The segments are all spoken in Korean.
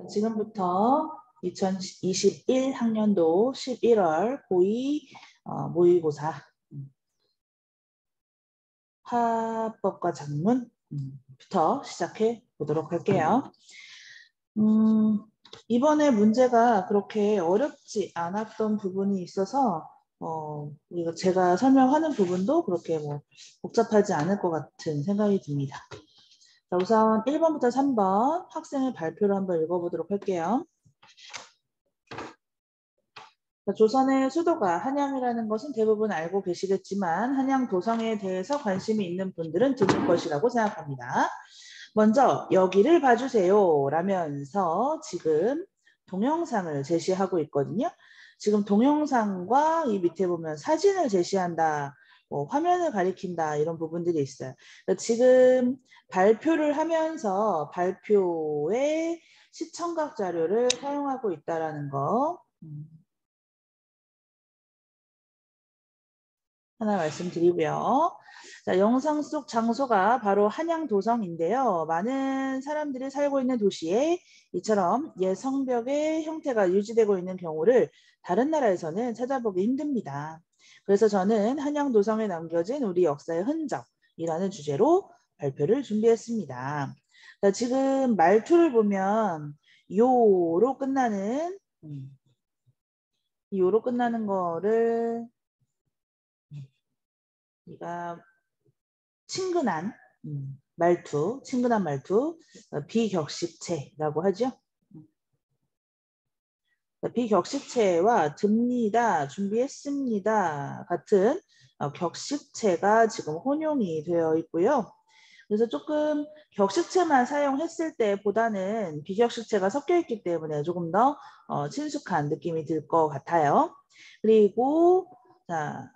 지금부터 2021 학년도 11월 고2 모의고사 화법과 작문부터 시작해 보도록 할게요. 이번에 문제가 그렇게 어렵지 않았던 부분이 있어서 이거 제가 설명하는 부분도 그렇게 복잡하지 않을 것 같은 생각이 듭니다. 자, 우선 1번부터 3번 학생의 발표를 한번 읽어보도록 할게요. 자, 조선의 수도가 한양이라는 것은 대부분 알고 계시겠지만 한양 도성에 대해서 관심이 있는 분들은 드물 것이라고 생각합니다. 먼저 여기를 봐주세요 라면서 지금 동영상을 제시하고 있거든요. 지금 동영상과 이 밑에 보면 사진을 제시한다, 화면을 가리킨다 이런 부분들이 있어요. 지금 발표를 하면서 발표에 시청각 자료를 사용하고 있다는 거 하나 말씀드리고요. 자, 영상 속 장소가 바로 한양도성인데요. 많은 사람들이 살고 있는 도시에 이처럼 옛 성벽의 형태가 유지되고 있는 경우를 다른 나라에서는 찾아보기 힘듭니다. 그래서 저는 한양도성에 남겨진 우리 역사의 흔적이라는 주제로 발표를 준비했습니다. 자, 지금 말투를 보면 요로 끝나는 거를 우리가 친근한 말투, 비격식체라고 하죠. 비격식체와 듭니다, 준비했습니다 같은 격식체가 지금 혼용이 되어 있고요. 그래서 조금 격식체만 사용했을 때보다는 비격식체가 섞여 있기 때문에 조금 더 친숙한 느낌이 들 것 같아요. 그리고 자,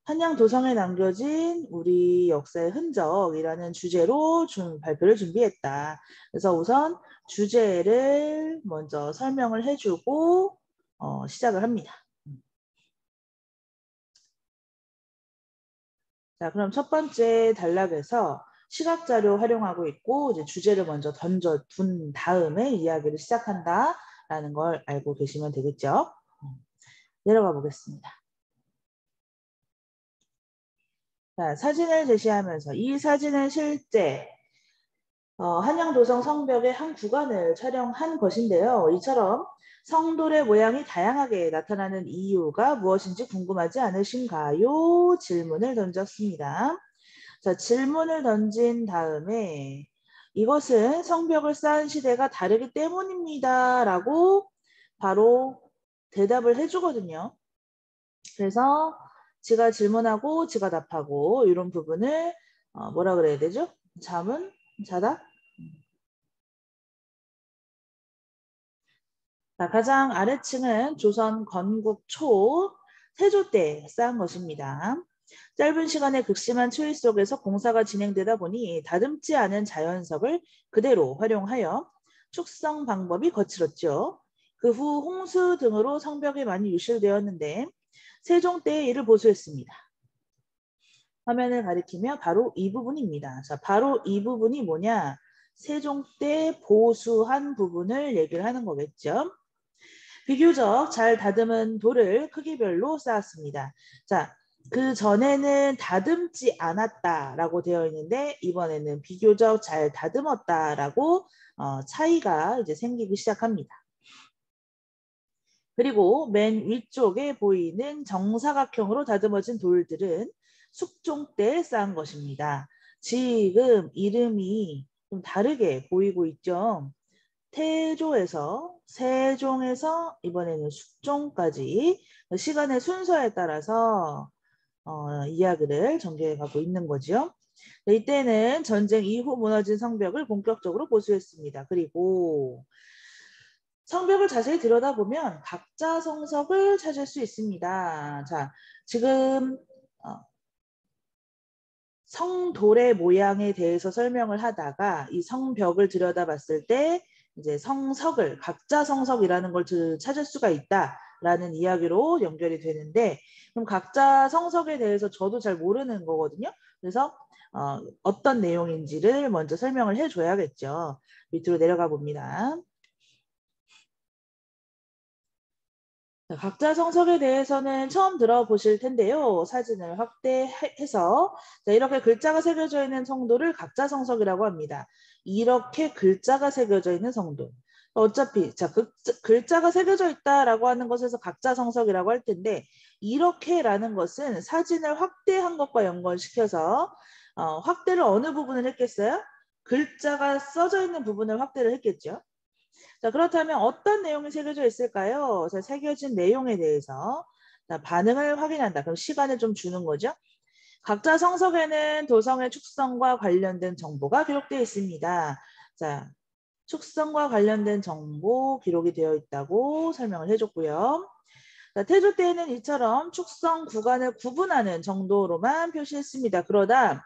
한양도성에 남겨진 우리 역사의 흔적이라는 주제로 발표를 준비했다. 그래서 우선 주제를 먼저 설명을 해주고 시작을 합니다. 자, 그럼 첫 번째 단락에서 시각자료 활용하고 있고 이제 주제를 먼저 던져둔 다음에 이야기를 시작한다라는 걸 알고 계시면 되겠죠. 내려가 보겠습니다. 자, 사진을 제시하면서 이 사진은 실제 한양도성 성벽의 한 구간을 촬영한 것인데요. 이처럼 성돌의 모양이 다양하게 나타나는 이유가 무엇인지 궁금하지 않으신가요? 질문을 던졌습니다. 자, 질문을 던진 다음에 이것은 성벽을 쌓은 시대가 다르기 때문입니다 라고 바로 대답을 해주거든요. 그래서 지가 질문하고 지가 답하고 이런 부분을 뭐라 그래야 되죠? 자문? 자답? 자, 가장 아래층은 조선 건국 초 세조 때 쌓은 것입니다. 짧은 시간의 극심한 추위 속에서 공사가 진행되다 보니 다듬지 않은 자연석을 그대로 활용하여 축성 방법이 거칠었죠. 그 후 홍수 등으로 성벽이 많이 유실되었는데 세종 때에 이를 보수했습니다. 화면을 가리키며 바로 이 부분입니다. 자, 바로 이 부분이 뭐냐? 세종 때 보수한 부분을 얘기를 하는 거겠죠. 비교적 잘 다듬은 돌을 크기별로 쌓았습니다. 자, 그 전에는 다듬지 않았다라고 되어 있는데 이번에는 비교적 잘 다듬었다라고 차이가 이제 생기기 시작합니다. 그리고 맨 위쪽에 보이는 정사각형으로 다듬어진 돌들은 숙종 때 쌓은 것입니다. 지금 이름이 좀 다르게 보이고 있죠. 태조에서 세종에서 이번에는 숙종까지 시간의 순서에 따라서 이야기를 전개해 가고 있는 거죠. 이때는 전쟁 이후 무너진 성벽을 본격적으로 보수했습니다. 그리고 성벽을 자세히 들여다보면 각자 성석을 찾을 수 있습니다. 자, 지금 성돌의 모양에 대해서 설명을 하다가 이 성벽을 들여다봤을 때 이제 성석을 각자 성석이라는 걸 찾을 수가 있다라는 이야기로 연결이 되는데 그럼 각자 성석에 대해서 저도 잘 모르는 거거든요. 그래서 어떤 내용인지를 먼저 설명을 해줘야겠죠. 밑으로 내려가 봅니다. 자, 각자 성석에 대해서는 처음 들어보실 텐데요. 사진을 확대해서 자, 이렇게 글자가 새겨져 있는 성도를 각자 성석이라고 합니다. 이렇게 글자가 새겨져 있는 성도. 어차피 자, 글자가 새겨져 있다라고 하는 것에서 각자 성석이라고 할 텐데 이렇게라는 것은 사진을 확대한 것과 연관시켜서 확대를 어느 부분을 했겠어요? 글자가 써져 있는 부분을 확대를 했겠죠. 자, 그렇다면 어떤 내용이 새겨져 있을까요? 자, 새겨진 내용에 대해서 자, 반응을 확인한다. 그럼 시간을 좀 주는 거죠. 각자 성석에는 도성의 축성과 관련된 정보가 기록되어 있습니다. 자, 축성과 관련된 정보 기록이 되어 있다고 설명을 해줬고요. 자, 태조 때에는 이처럼 축성 구간을 구분하는 정도로만 표시했습니다. 그러다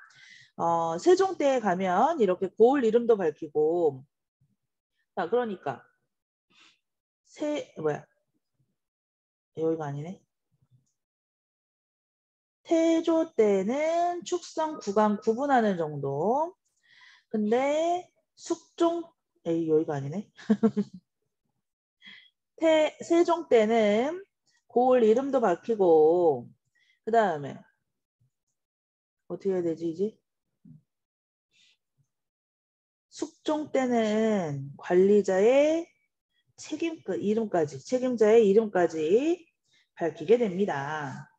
세종 때에 가면 이렇게 고을 이름도 밝히고 자, 그러니까 여기가 아니네. 태조 때는 축성 구간 구분하는 정도. 근데 여기가 아니네. 세종 때는 고을 이름도 밝히고 그 다음에 어떻게 해야 되지 이제? 숙종 때는 관리자의 책임자의 이름까지 밝히게 됩니다.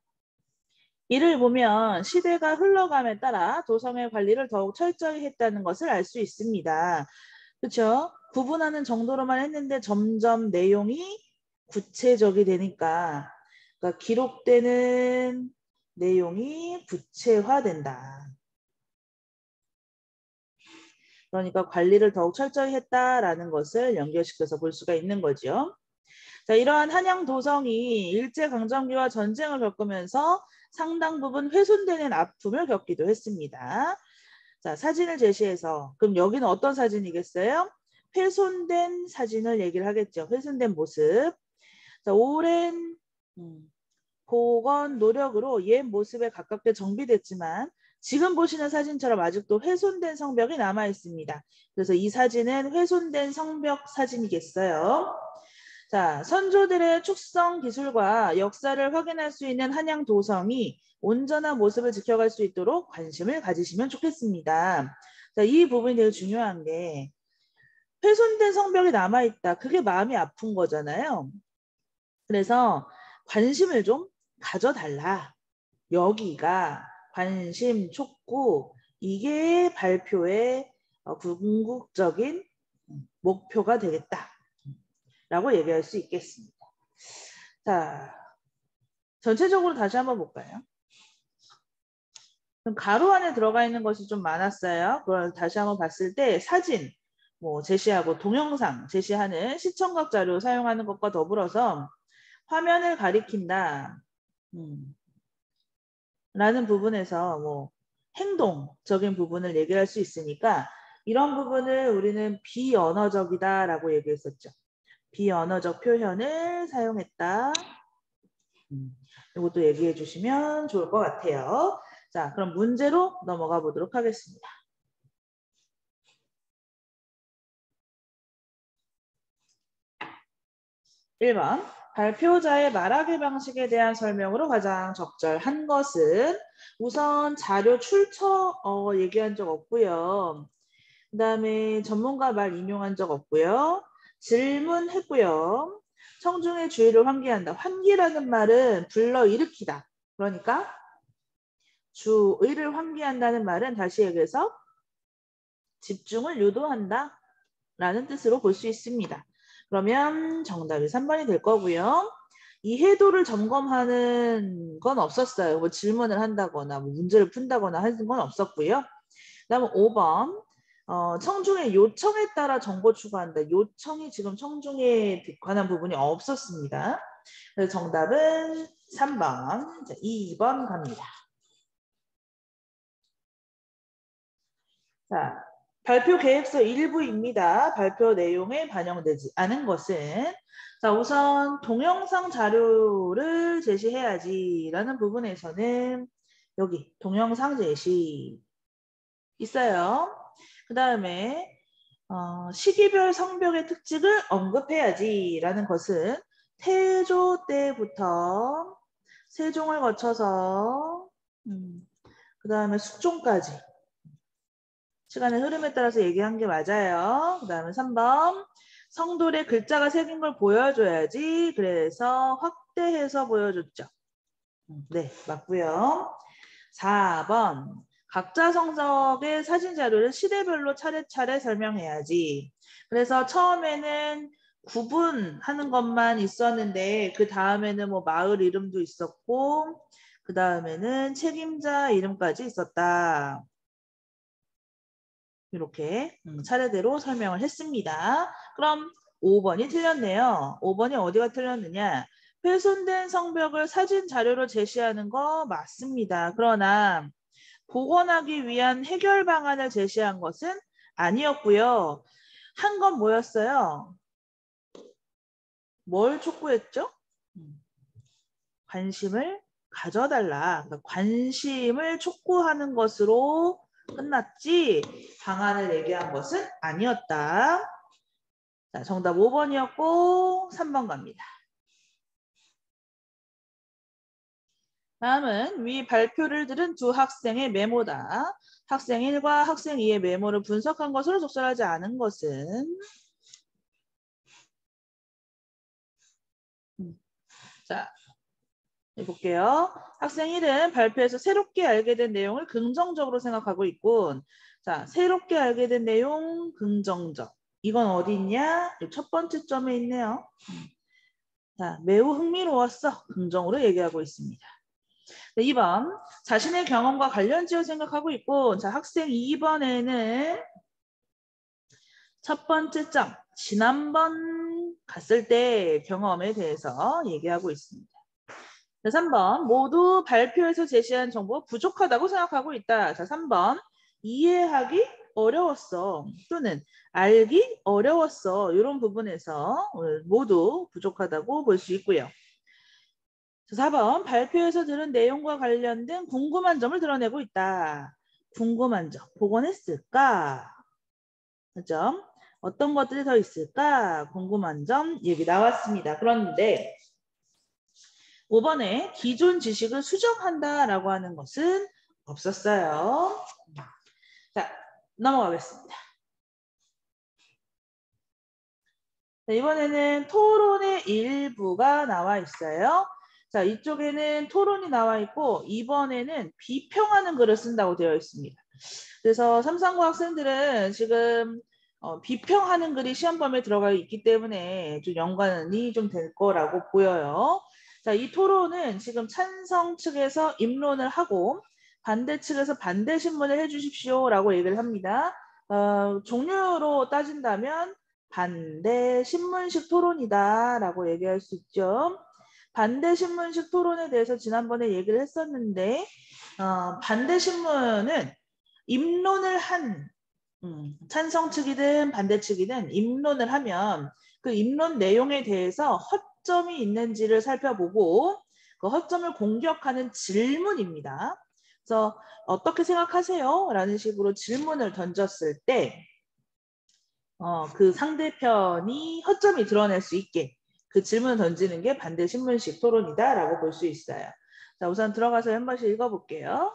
이를 보면 시대가 흘러감에 따라 도성의 관리를 더욱 철저히 했다는 것을 알 수 있습니다. 그렇죠? 구분하는 정도로만 했는데 점점 내용이 구체적이 되니까 그러니까 기록되는 내용이 구체화된다. 그러니까 관리를 더욱 철저히 했다라는 것을 연결시켜서 볼 수가 있는 거죠. 자, 이러한 한양 도성이 일제강점기와 전쟁을 겪으면서 상당 부분 훼손되는 아픔을 겪기도 했습니다. 자, 사진을 제시해서 그럼 여기는 어떤 사진이겠어요? 훼손된 사진을 얘기를 하겠죠. 훼손된 모습. 자, 오랜 복원 노력으로 옛 모습에 가깝게 정비됐지만 지금 보시는 사진처럼 아직도 훼손된 성벽이 남아 있습니다. 그래서 이 사진은 훼손된 성벽 사진이겠어요. 자, 선조들의 축성 기술과 역사를 확인할 수 있는 한양 도성이 온전한 모습을 지켜갈 수 있도록 관심을 가지시면 좋겠습니다. 자, 이 부분이 되게 중요한 게 훼손된 성벽이 남아있다. 그게 마음이 아픈 거잖아요. 그래서 관심을 좀 가져달라. 여기가 관심 촉구 이게 발표의 궁극적인 목표가 되겠다. 라고 얘기할 수 있겠습니다. 자, 전체적으로 다시 한번 볼까요? 그럼 가로 안에 들어가 있는 것이 좀 많았어요. 그걸 다시 한번 봤을 때 사진, 제시하고 동영상 제시하는 시청각 자료 사용하는 것과 더불어서 화면을 가리킨다. 라는 부분에서 행동적인 부분을 얘기할 수 있으니까 이런 부분을 우리는 비언어적이다라고 얘기했었죠. 비언어적 표현을 사용했다. 이것도 얘기해 주시면 좋을 것 같아요. 자, 그럼 문제로 넘어가 보도록 하겠습니다. 1번. 발표자의 말하기 방식에 대한 설명으로 가장 적절한 것은 우선 자료 출처 얘기한 적 없고요. 그 다음에 전문가 말 인용한 적 없고요. 질문했고요. 청중의 주의를 환기한다. 환기라는 말은 불러일으키다. 그러니까 주의를 환기한다는 말은 다시 얘기해서 집중을 유도한다 라는 뜻으로 볼 수 있습니다. 그러면 정답이 3번이 될 거고요. 이해도를 점검하는 건 없었어요. 질문을 한다거나 문제를 푼다거나 하는 건 없었고요. 그다음 5번 청중의 요청에 따라 정보 추가한다. 요청이 지금 청중에 관한 부분이 없었습니다. 그래서 정답은 3번, 2번 갑니다. 자, 발표 계획서 일부입니다. 발표 내용에 반영되지 않은 것은 자, 우선 동영상 자료를 제시해야지 라는 부분에서는 여기 동영상 제시 있어요. 그 다음에 시기별 성벽의 특징을 언급해야지라는 것은 태조 때부터 세종을 거쳐서 그 다음에 숙종까지 시간의 흐름에 따라서 얘기한 게 맞아요. 그 다음에 3번 성돌에 글자가 새긴 걸 보여줘야지. 그래서 확대해서 보여줬죠. 네, 맞고요. 4번 각자 성적의 사진 자료를 시대별로 차례차례 설명해야지. 그래서 처음에는 구분하는 것만 있었는데 그 다음에는 뭐 마을 이름도 있었고 그 다음에는 책임자 이름까지 있었다. 이렇게 차례대로 설명을 했습니다. 그럼 5번이 틀렸네요. 5번이 어디가 틀렸느냐? 훼손된 성벽을 사진 자료로 제시하는 거 맞습니다. 그러나 복원하기 위한 해결 방안을 제시한 것은 아니었고요. 한 건 뭐였어요? 뭘 촉구했죠? 관심을 가져달라. 그러니까 관심을 촉구하는 것으로 끝났지 방안을 얘기한 것은 아니었다. 자, 정답 5번이었고 3번 갑니다. 다음은 위 발표를 들은 두 학생의 메모다. 학생 1과 학생 2의 메모를 분석한 것으로 적절하지 않은 것은 자, 해볼게요. 학생 1은 발표에서 새롭게 알게 된 내용을 긍정적으로 생각하고 있군. 자, 새롭게 알게 된 내용 긍정적. 이건 어디 있냐? 첫 번째 점에 있네요. 자, 매우 흥미로웠어. 긍정으로 얘기하고 있습니다. 네, 2번. 자신의 경험과 관련지어 생각하고 있고, 자, 학생 2번에는 첫 번째 점. 지난번 갔을 때 경험에 대해서 얘기하고 있습니다. 3번. 모두 발표에서 제시한 정보가 부족하다고 생각하고 있다. 자, 3번. 이해하기 어려웠어. 또는 알기 어려웠어. 이런 부분에서 모두 부족하다고 볼 수 있고요. 4번 발표에서 들은 내용과 관련된 궁금한 점을 드러내고 있다. 궁금한 점, 복원했을까? 그죠? 어떤 것들이 더 있을까? 궁금한 점 얘기 나왔습니다. 그런데 5번에 기존 지식을 수정한다라고 하는 것은 없었어요. 자, 넘어가겠습니다. 자, 이번에는 토론의 일부가 나와 있어요. 자, 이쪽에는 토론이 나와 있고 이번에는 비평하는 글을 쓴다고 되어 있습니다. 그래서 339 학생들은 지금 비평하는 글이 시험범위에 들어가 있기 때문에 좀 연관이 좀 될 거라고 보여요. 자, 이 토론은 지금 찬성 측에서 입론을 하고 반대 측에서 반대 신문을 해주십시오라고 얘기를 합니다. 종류로 따진다면 반대 신문식 토론이다라고 얘기할 수 있죠. 반대 신문식 토론에 대해서 지난번에 얘기를 했었는데 반대 신문은 입론을 한 찬성 측이든 반대 측이든 입론을 하면 그 입론 내용에 대해서 허점이 있는지를 살펴보고 그 허점을 공격하는 질문입니다. 그래서 어떻게 생각하세요? 라는 식으로 질문을 던졌을 때 그 상대편이 허점이 드러낼 수 있게 그 질문을 던지는 게 반대 신문식 토론이다라고 볼 수 있어요. 자, 우선 들어가서 한 번씩 읽어볼게요.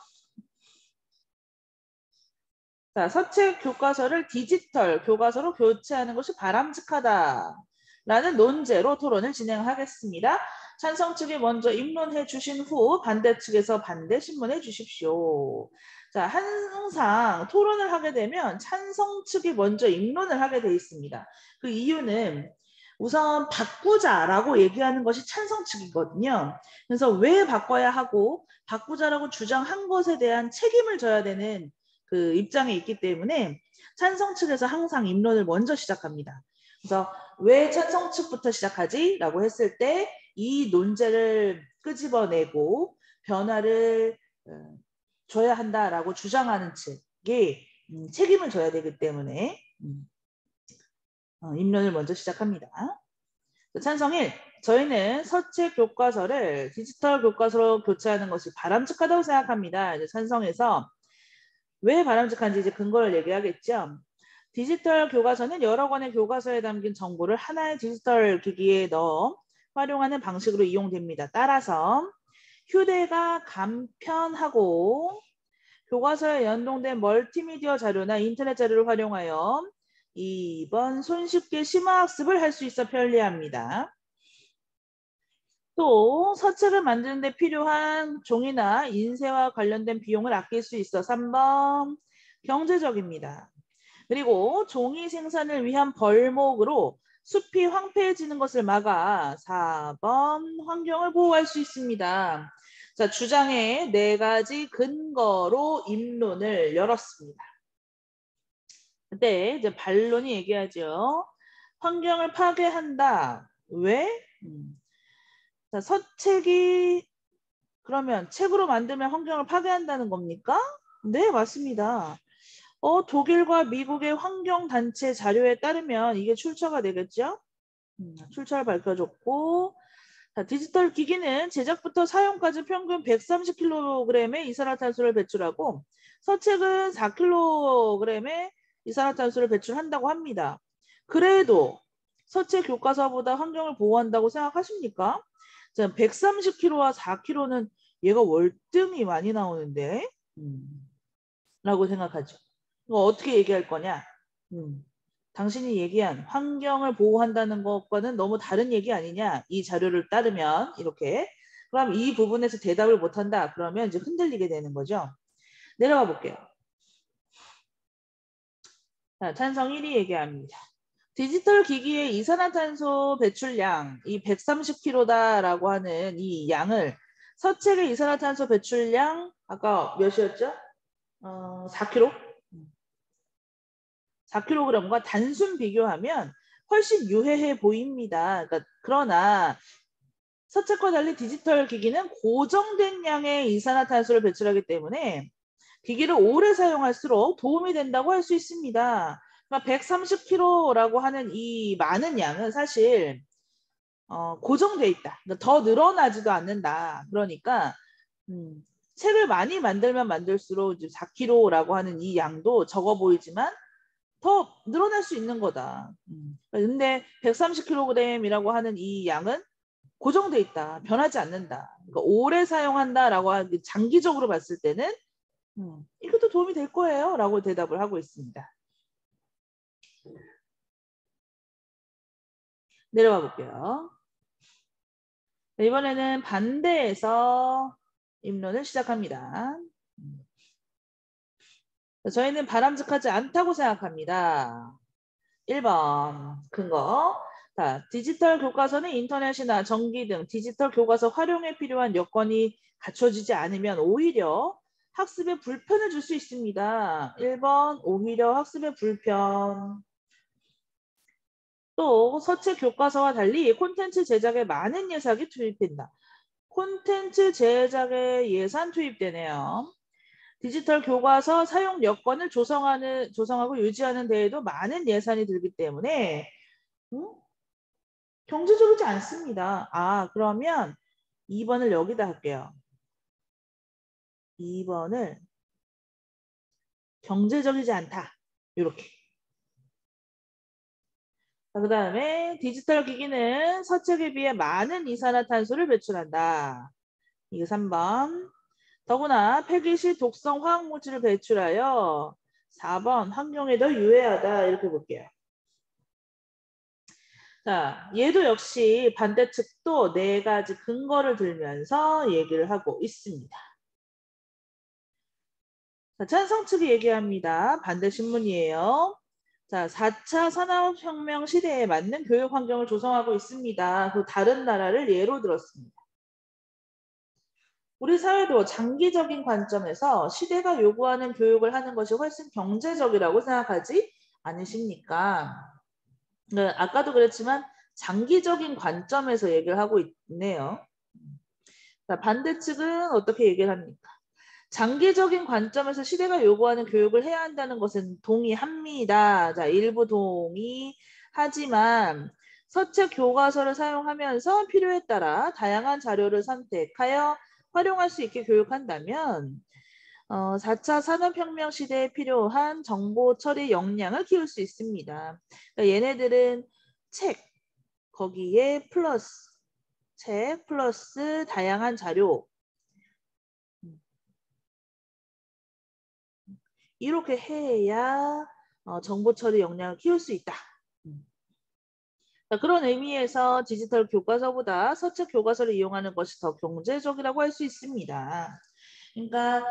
자, 서책 교과서를 디지털 교과서로 교체하는 것이 바람직하다라는 논제로 토론을 진행하겠습니다. 찬성 측이 먼저 입론해 주신 후 반대 측에서 반대 신문해 주십시오. 자, 항상 토론을 하게 되면 찬성 측이 먼저 입론을 하게 돼 있습니다. 그 이유는 우선 바꾸자라고 얘기하는 것이 찬성 측이거든요. 그래서 왜 바꿔야 하고 바꾸자라고 주장한 것에 대한 책임을 져야 되는 그 입장에 있기 때문에 찬성 측에서 항상 입론을 먼저 시작합니다. 그래서 왜 찬성 측부터 시작하지? 라고 했을 때 이 논제를 끄집어내고 변화를 줘야 한다라고 주장하는 측이 책임을 져야 되기 때문에 입론을 먼저 시작합니다. 찬성 1. 저희는 서책 교과서를 디지털 교과서로 교체하는 것이 바람직하다고 생각합니다. 이제 찬성에서 왜 바람직한지 이제 근거를 얘기하겠죠. 디지털 교과서는 여러 권의 교과서에 담긴 정보를 하나의 디지털 기기에 넣어 활용하는 방식으로 이용됩니다. 따라서 휴대가 간편하고 교과서에 연동된 멀티미디어 자료나 인터넷 자료를 활용하여 2번 손쉽게 심화학습을 할 수 있어 편리합니다. 또 서책을 만드는 데 필요한 종이나 인쇄와 관련된 비용을 아낄 수 있어 3번 경제적입니다. 그리고 종이 생산을 위한 벌목으로 숲이 황폐해지는 것을 막아 4번 환경을 보호할 수 있습니다. 자, 주장의 4가지 근거로 입론을 열었습니다. 그때 이제 반론이 얘기하죠. 환경을 파괴한다. 왜? 자, 서책이 그러면 책으로 만들면 환경을 파괴한다는 겁니까? 네, 맞습니다. 독일과 미국의 환경단체 자료에 따르면 이게 출처가 되겠죠? 출처를 밝혀줬고, 자, 디지털 기기는 제작부터 사용까지 평균 130kg의 이산화탄소를 배출하고 서책은 4kg의 이산화탄소를 배출한다고 합니다. 그래도 서책 교과서보다 환경을 보호한다고 생각하십니까? 130kg와 4kg는 얘가 월등히 많이 나오는데 라고 생각하죠. 이거 어떻게 얘기할 거냐? 당신이 얘기한 환경을 보호한다는 것과는 너무 다른 얘기 아니냐? 이 자료를 따르면 이렇게. 그럼 이 부분에서 대답을 못한다. 그러면 이제 흔들리게 되는 거죠. 내려가 볼게요. 자, 찬성 1위 얘기합니다. 디지털 기기의 이산화탄소 배출량, 이 130kg다라고 하는 이 양을 서책의 이산화탄소 배출량, 아까 몇이었죠? 4kg? 4kg과 단순 비교하면 훨씬 유해해 보입니다. 그러나 서책과 달리 디지털 기기는 고정된 양의 이산화탄소를 배출하기 때문에 기기를 오래 사용할수록 도움이 된다고 할 수 있습니다. 그러니까 130kg라고 하는 이 많은 양은 사실 고정돼 있다. 그러니까 더 늘어나지도 않는다. 그러니까 책을 많이 만들면 만들수록 이제 4kg라고 하는 이 양도 적어 보이지만 더 늘어날 수 있는 거다. 근데 130kg이라고 하는 이 양은 고정돼 있다. 변하지 않는다. 그러니까 오래 사용한다라고 하는 장기적으로 봤을 때는 이것도 도움이 될 거예요. 라고 대답을 하고 있습니다. 내려가 볼게요. 이번에는 반대에서 입론을 시작합니다. 저희는 바람직하지 않다고 생각합니다. 1번 근거. 자, 디지털 교과서는 인터넷이나 전기 등 디지털 교과서 활용에 필요한 여건이 갖춰지지 않으면 오히려 학습에 불편을 줄 수 있습니다. 1번 오히려 학습에 불편. 또 서책 교과서와 달리 콘텐츠 제작에 많은 예산이 투입된다. 콘텐츠 제작에 예산 투입되네요. 디지털 교과서 사용 여건을 조성하고 유지하는 데에도 많은 예산이 들기 때문에 경제적이지 않습니다. 그러면 2번을 여기다 할게요. 2번을 경제적이지 않다. 이렇게. 그 다음에 디지털 기기는 서책에 비해 많은 이산화탄소를 배출한다. 이거 3번. 더구나 폐기시 독성 화학물질을 배출하여 4번 환경에 더 유해하다. 이렇게 볼게요. 자, 얘도 역시 반대측도 4가지 근거를 들면서 얘기를 하고 있습니다. 자, 찬성 측이 얘기합니다. 반대 신문이에요. 자, 4차 산업혁명 시대에 맞는 교육 환경을 조성하고 있습니다. 그 다른 나라를 예로 들었습니다. 우리 사회도 장기적인 관점에서 시대가 요구하는 교육을 하는 것이 훨씬 경제적이라고 생각하지 않으십니까? 네, 아까도 그랬지만 장기적인 관점에서 얘기를 하고 있네요. 자, 반대측은 어떻게 얘기를 합니까? 장기적인 관점에서 시대가 요구하는 교육을 해야 한다는 것은 동의합니다. 자, 일부 동의하지만 서책 교과서를 사용하면서 필요에 따라 다양한 자료를 선택하여 활용할 수 있게 교육한다면 4차 산업혁명 시대에 필요한 정보 처리 역량을 키울 수 있습니다. 그러니까 얘네들은 책, 거기에 플러스 책 플러스 다양한 자료 이렇게 해야 정보 처리 역량을 키울 수 있다. 자, 그런 의미에서 디지털 교과서보다 서책 교과서를 이용하는 것이 더 경제적이라고 할 수 있습니다. 그러니까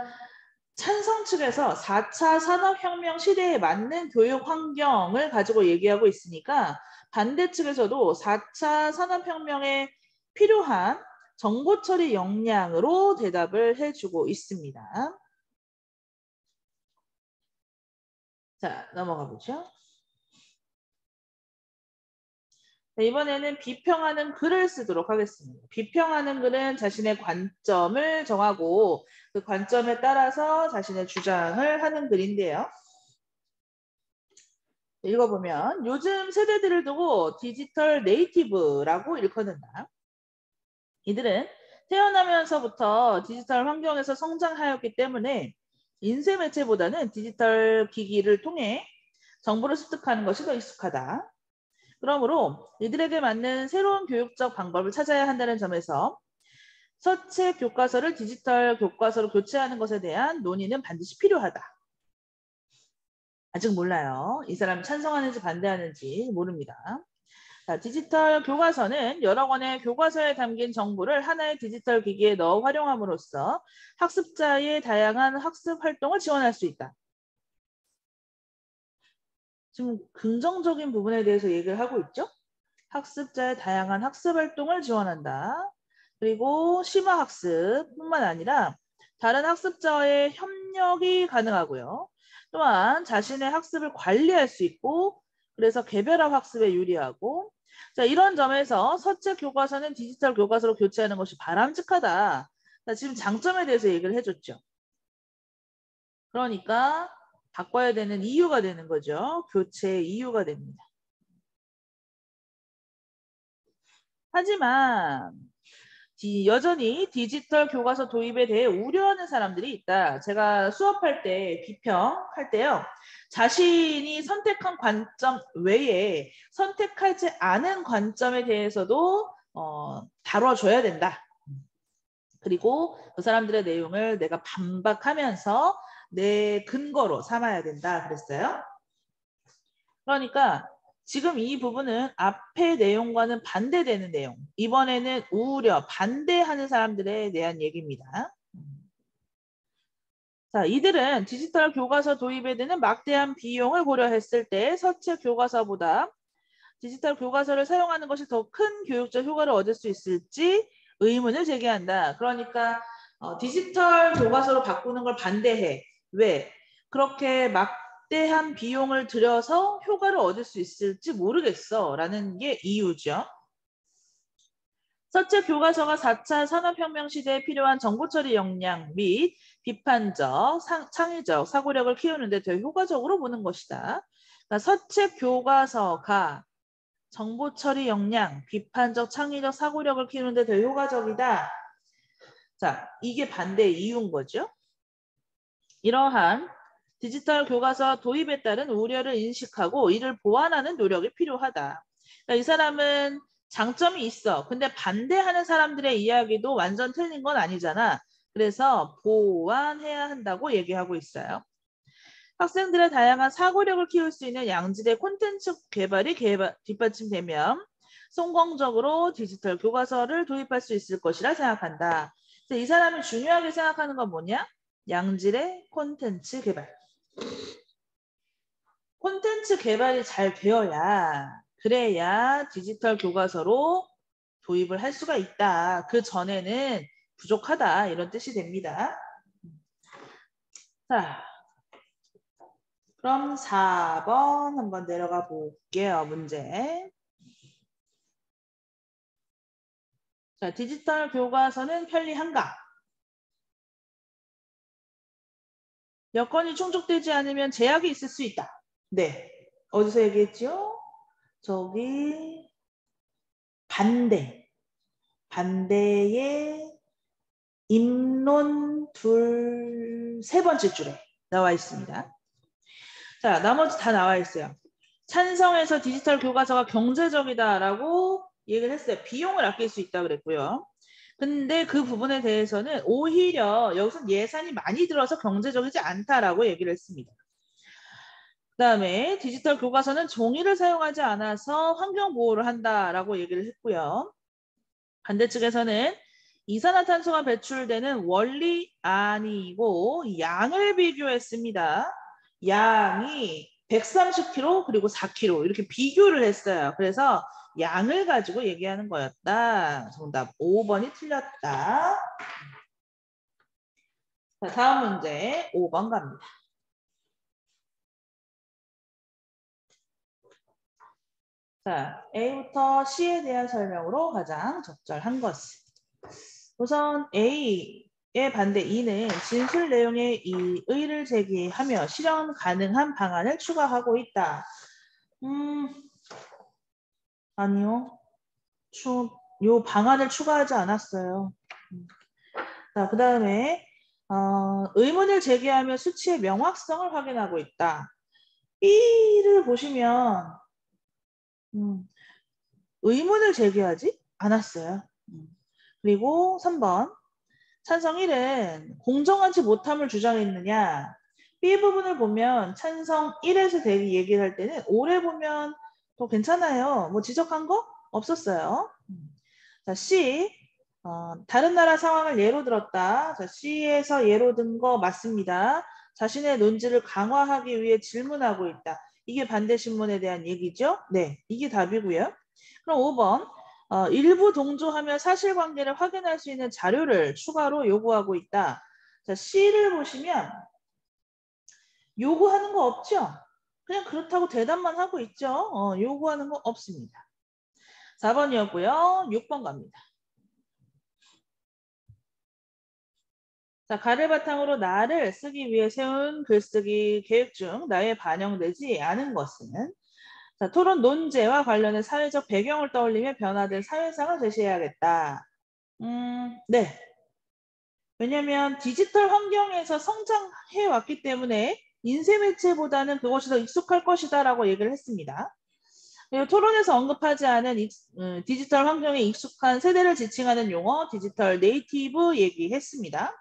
찬성 측에서 4차 산업혁명 시대에 맞는 교육 환경을 가지고 얘기하고 있으니까 반대 측에서도 4차 산업혁명에 필요한 정보 처리 역량으로 대답을 해주고 있습니다. 자, 넘어가 보죠. 이번에는 비평하는 글을 쓰도록 하겠습니다. 비평하는 글은 자신의 관점을 정하고 그 관점에 따라서 자신의 주장을 하는 글인데요. 읽어보면 요즘 세대들을 두고 디지털 네이티브라고 일컫는다. 이들은 태어나면서부터 디지털 환경에서 성장하였기 때문에 인쇄 매체보다는 디지털 기기를 통해 정보를 습득하는 것이 더 익숙하다. 그러므로 이들에게 맞는 새로운 교육적 방법을 찾아야 한다는 점에서 서책 교과서를 디지털 교과서로 교체하는 것에 대한 논의는 반드시 필요하다. 아직 몰라요. 이 사람이 찬성하는지 반대하는지 모릅니다. 자, 디지털 교과서는 여러 권의 교과서에 담긴 정보를 하나의 디지털 기기에 넣어 활용함으로써 학습자의 다양한 학습 활동을 지원할 수 있다. 지금 긍정적인 부분에 대해서 얘기를 하고 있죠. 학습자의 다양한 학습 활동을 지원한다. 그리고 심화학습뿐만 아니라 다른 학습자와의 협력이 가능하고요. 또한 자신의 학습을 관리할 수 있고 그래서 개별화 학습에 유리하고 자, 이런 점에서 서책 교과서는 디지털 교과서로 교체하는 것이 바람직하다. 자, 지금 장점에 대해서 얘기를 해줬죠. 그러니까 바꿔야 되는 이유가 되는 거죠. 교체의 이유가 됩니다. 하지만 여전히 디지털 교과서 도입에 대해 우려하는 사람들이 있다. 제가 수업할 때 비평할 때요. 자신이 선택한 관점 외에 선택하지 않은 관점에 대해서도 다뤄줘야 된다. 그리고 그 사람들의 내용을 내가 반박하면서 내 근거로 삼아야 된다 그랬어요. 그러니까 지금 이 부분은 앞의 내용과는 반대되는 내용. 이번에는 우려, 반대하는 사람들에 대한 얘기입니다. 자, 이들은 디지털 교과서 도입에 드는 막대한 비용을 고려했을 때 서책 교과서보다 디지털 교과서를 사용하는 것이 더 큰 교육적 효과를 얻을 수 있을지 의문을 제기한다. 그러니까 디지털 교과서로 바꾸는 걸 반대해. 왜? 그렇게 막대한 비용을 들여서 효과를 얻을 수 있을지 모르겠어 라는 게 이유죠. 서책 교과서가 4차 산업혁명 시대에 필요한 정보처리 역량 및 비판적, 창의적 사고력을 키우는 데 더 효과적으로 보는 것이다. 그러니까 서책 교과서가 정보처리 역량, 비판적, 창의적 사고력을 키우는 데 더 효과적이다. 자, 이게 반대의 이유인 거죠. 이러한 디지털 교과서 도입에 따른 우려를 인식하고 이를 보완하는 노력이 필요하다. 그러니까 이 사람은 장점이 있어. 근데 반대하는 사람들의 이야기도 완전 틀린 건 아니잖아. 그래서 보완해야 한다고 얘기하고 있어요. 학생들의 다양한 사고력을 키울 수 있는 양질의 콘텐츠 개발이 뒷받침되면 성공적으로 디지털 교과서를 도입할 수 있을 것이라 생각한다. 이 사람이 중요하게 생각하는 건 뭐냐? 양질의 콘텐츠 개발. 콘텐츠 개발이 잘 되어야 그래야 디지털 교과서로 도입을 할 수가 있다. 그 전에는 부족하다. 이런 뜻이 됩니다. 자, 그럼 4번 한번 내려가 볼게요. 문제. 자, 디지털 교과서는 편리한가? 여건이 충족되지 않으면 제약이 있을 수 있다. 네. 어디서 얘기했죠? 저기 반대의 입론 세 번째 줄에 나와 있습니다. 자, 나머지 다 나와 있어요. 찬성해서 디지털 교과서가 경제적이다라고 얘기를 했어요. 비용을 아낄 수 있다 그랬고요. 근데 그 부분에 대해서는 오히려 여기서 예산이 많이 들어서 경제적이지 않다라고 얘기를 했습니다. 그다음에 디지털 교과서는 종이를 사용하지 않아서 환경 보호를 한다라고 얘기를 했고요. 반대측에서는 이산화탄소가 배출되는 원리 아니고 양을 비교했습니다. 양이 130kg 그리고 4kg 이렇게 비교를 했어요. 그래서 양을 가지고 얘기하는 거였다. 정답 5번이 틀렸다. 자, 다음 문제 5번 갑니다. 자, A부터 C에 대한 설명으로 가장 적절한 것은 우선 A의 반대 E는 진술 내용에 이의를 제기하며 실현 가능한 방안을 추가하고 있다. 아니요. 요 방안을 추가하지 않았어요. 자, 그 다음에 의문을 제기하며 수치의 명확성을 확인하고 있다. B를 보시면 의문을 제기하지 않았어요. 그리고 3번 찬성 1은 공정하지 못함을 주장했느냐. B 부분을 보면 찬성 1에서 대기 얘기를 할 때는 오래 보면 더 괜찮아요. 뭐 지적한 거 없었어요. 자, C 다른 나라 상황을 예로 들었다. 자, C에서 예로 든 거 맞습니다. 자신의 논지를 강화하기 위해 질문하고 있다. 이게 반대 신문에 대한 얘기죠? 네, 이게 답이고요. 그럼 5번 일부 동조하며 사실관계를 확인할 수 있는 자료를 추가로 요구하고 있다. 자, C를 보시면 요구하는 거 없죠? 그냥 그렇다고 대답만 하고 있죠? 요구하는 거 없습니다. 4번이었고요. 6번 갑니다. 자, 가를 바탕으로 나를 쓰기 위해 세운 글쓰기 계획 중 나에 반영되지 않은 것은 자, 토론 논제와 관련된 사회적 배경을 떠올리며 변화된 사회상을 제시해야겠다. 네. 왜냐하면 디지털 환경에서 성장해 왔기 때문에 인쇄 매체보다는 그것이 더 익숙할 것이다 라고 얘기를 했습니다. 그리고 토론에서 언급하지 않은 디지털 환경에 익숙한 세대를 지칭하는 용어 디지털 네이티브 얘기했습니다.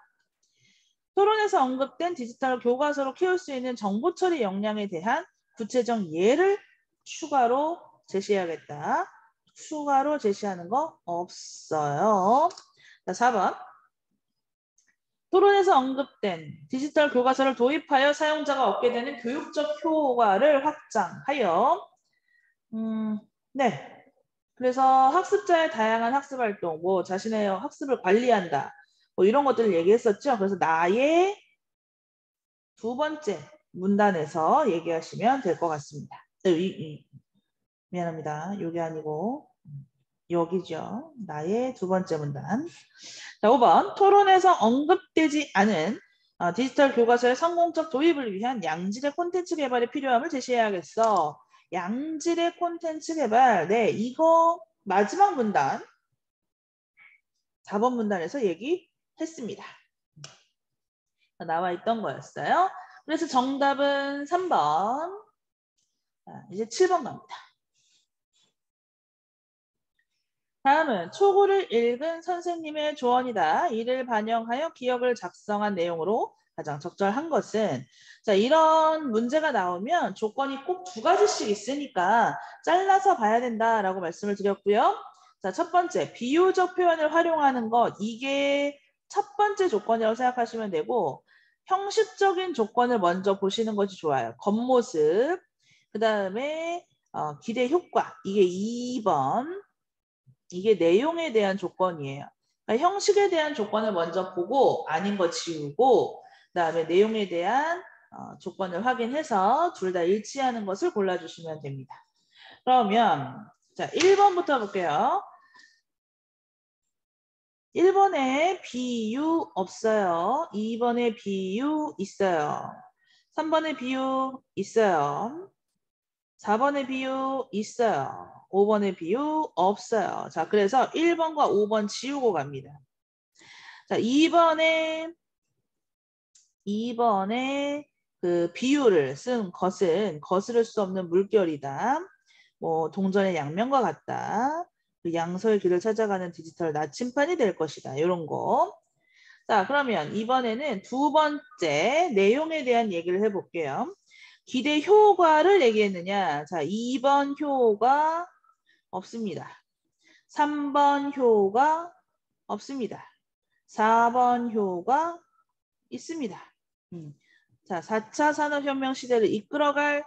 토론에서 언급된 디지털 교과서로 키울 수 있는 정보 처리 역량에 대한 구체적 예를 추가로 제시해야겠다. 추가로 제시하는 거 없어요. 자, 4번. 토론에서 언급된 디지털 교과서를 도입하여 사용자가 얻게 되는 교육적 효과를 확장하여 네. 그래서 학습자의 다양한 학습 활동, 뭐 자신의 학습을 관리한다. 뭐 이런 것들을 얘기했었죠. 그래서 나의 두 번째 문단에서 얘기하시면 될 것 같습니다. 미안합니다. 이게 아니고 여기죠. 나의 두 번째 문단. 자, 5번. 토론에서 언급되지 않은 디지털 교과서의 성공적 도입을 위한 양질의 콘텐츠 개발이 필요함을 제시해야겠어. 양질의 콘텐츠 개발. 네, 이거 마지막 문단 4번 문단에서 얘기했습니다. 나와 있던 거였어요. 그래서 정답은 3번. 자, 이제 7번 갑니다. 다음은 초고를 읽은 선생님의 조언이다. 이를 반영하여 기억을 작성한 내용으로 가장 적절한 것은 자, 이런 문제가 나오면 조건이 꼭 두 가지씩 있으니까 잘라서 봐야 된다라고 말씀을 드렸고요. 자, 첫 번째 비유적 표현을 활용하는 것 이게 첫 번째 조건이라고 생각하시면 되고 형식적인 조건을 먼저 보시는 것이 좋아요. 겉모습 그 다음에 기대 효과 이게 2번 이게 내용에 대한 조건이에요. 그러니까 형식에 대한 조건을 먼저 보고 아닌 거 지우고 그다음에 내용에 대한 조건을 확인해서 둘 다 일치하는 것을 골라주시면 됩니다. 그러면 자 1번부터 볼게요. 1번에 비유 없어요. 2번에 비유 있어요. 3번에 비유 있어요. 4번에 비유 있어요. 5번에 비유 없어요. 자, 그래서 1번과 5번 지우고 갑니다. 자, 2번에 2번에 그 비유를 쓴 것은 거스를 수 없는 물결이다. 뭐 동전의 양면과 같다. 그 양서의 길을 찾아가는 디지털 나침판이 될 것이다. 이런 거. 자, 그러면 이번에는 두 번째 내용에 대한 얘기를 해볼게요. 기대 효과를 얘기했느냐? 자, 2번 효과 없습니다. 3번 효과 없습니다. 4번 효과 있습니다. 자, 4차 산업혁명 시대를 이끌어갈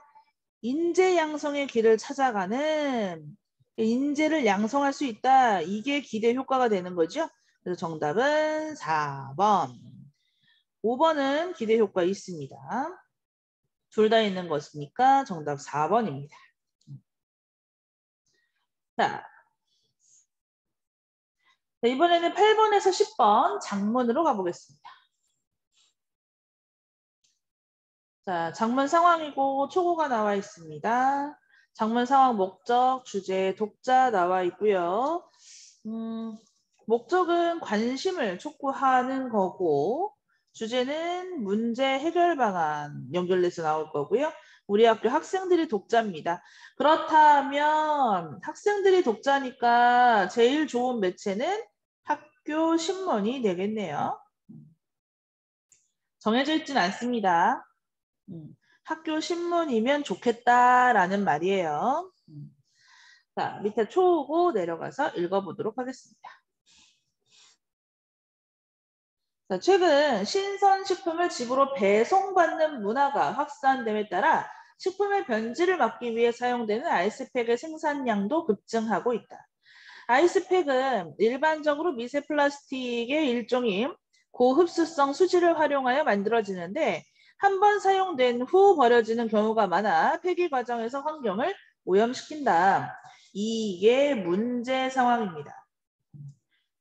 인재 양성의 길을 찾아가는 인재를 양성할 수 있다. 이게 기대 효과가 되는 거죠. 그래서 정답은 4번. 5번은 기대 효과 있습니다. 둘 다 있는 것이니까 정답 4번입니다. 자, 이번에는 8번에서 10번 장문으로 가보겠습니다. 자, 장문 상황이고 초고가 나와 있습니다. 장문 상황 목적, 주제, 독자 나와 있고요. 목적은 관심을 촉구하는 거고 주제는 문제 해결 방안 연결돼서 나올 거고요. 우리 학교 학생들이 독자입니다. 그렇다면 학생들이 독자니까 제일 좋은 매체는 학교 신문이 되겠네요. 정해져 있진 않습니다. 학교 신문이면 좋겠다라는 말이에요. 자, 밑에 초우고 내려가서 읽어보도록 하겠습니다. 자, 최근 신선식품을 집으로 배송받는 문화가 확산됨에 따라 식품의 변질을 막기 위해 사용되는 아이스팩의 생산량도 급증하고 있다. 아이스팩은 일반적으로 미세 플라스틱의 일종인 고흡수성 수지를 활용하여 만들어지는데 한 번 사용된 후 버려지는 경우가 많아 폐기 과정에서 환경을 오염시킨다. 이게 문제 상황입니다.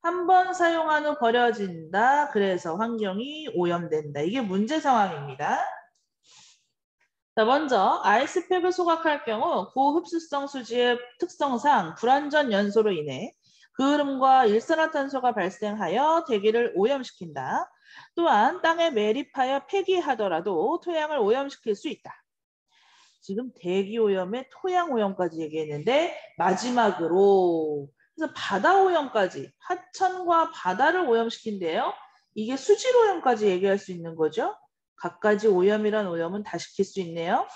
한 번 사용한 후 버려진다. 그래서 환경이 오염된다. 이게 문제 상황입니다. 자, 먼저 아이스팩을 소각할 경우 고흡수성 수지의 특성상 불완전 연소로 인해 그을음과 일산화탄소가 발생하여 대기를 오염시킨다. 또한 땅에 매립하여 폐기하더라도 토양을 오염시킬 수 있다. 지금 대기 오염에 토양 오염까지 얘기했는데 마지막으로 그래서 바다 오염까지 하천과 바다를 오염시킨대요. 이게 수질 오염까지 얘기할 수 있는 거죠. 갖가지 오염이란 오염은 다 시킬 수 있네요.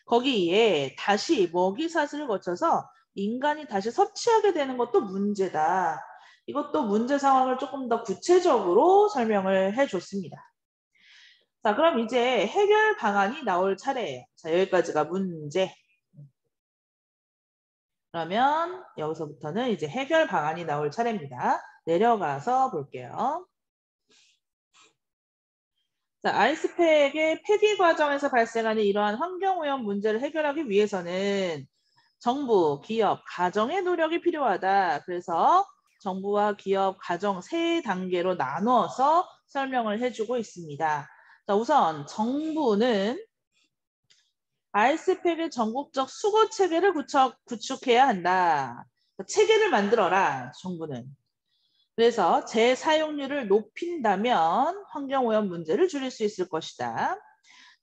거기에 다시 먹이사슬을 거쳐서 인간이 다시 섭취하게 되는 것도 문제다. 이것도 문제 상황을 조금 더 구체적으로 설명을 해줬습니다. 자, 그럼 이제 해결 방안이 나올 차례예요. 자, 여기까지가 문제. 그러면 여기서부터는 이제 해결 방안이 나올 차례입니다. 내려가서 볼게요. 자, 아이스팩의 폐기 과정에서 발생하는 이러한 환경오염 문제를 해결하기 위해서는 정부, 기업, 가정의 노력이 필요하다. 그래서 정부와 기업, 가정 세 단계로 나눠서 설명을 해주고 있습니다. 자, 우선 정부는 아이스팩의 전국적 수거 체계를 구축해야 한다. 체계를 만들어라, 정부는. 그래서 재사용률을 높인다면 환경오염 문제를 줄일 수 있을 것이다.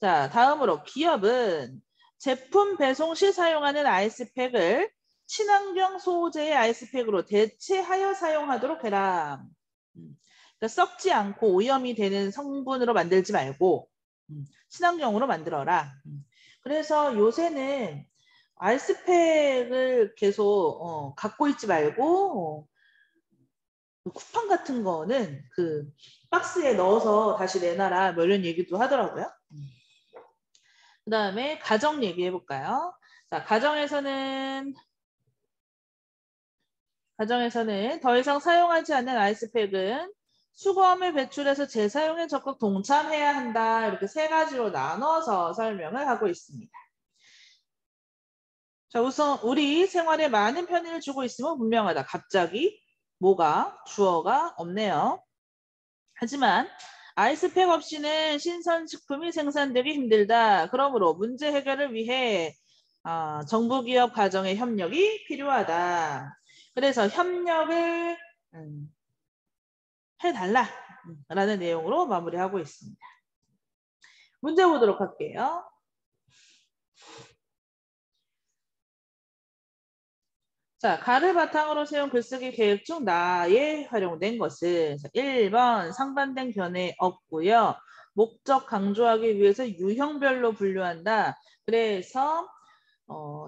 자, 다음으로 기업은 제품 배송 시 사용하는 아이스팩을 친환경 소재의 아이스팩으로 대체하여 사용하도록 해라. 그러니까 썩지 않고 오염이 되는 성분으로 만들지 말고 친환경으로 만들어라. 그래서 요새는 아이스팩을 계속 갖고 있지 말고 쿠팡 같은 거는 그 박스에 넣어서 다시 내놔라 뭐 이런 얘기도 하더라고요. 그 다음에 가정 얘기해 볼까요? 자, 가정에서는 더 이상 사용하지 않는 아이스팩은 수거함을 배출해서 재사용에 적극 동참해야 한다. 이렇게 세 가지로 나눠서 설명을 하고 있습니다. 자, 우선 우리 생활에 많은 편의를 주고 있음은 분명하다. 갑자기 뭐가 주어가 없네요. 하지만 아이스팩 없이는 신선식품이 생산되기 힘들다. 그러므로 문제 해결을 위해 정부, 기업, 가정의 협력이 필요하다. 그래서 협력을 해달라라는 내용으로 마무리하고 있습니다. 문제 보도록 할게요. 자, 가를 바탕으로 세운 글쓰기 계획 중 나에 활용된 것은 1번 상반된 견해 없고요. 목적 강조하기 위해서 유형별로 분류한다. 그래서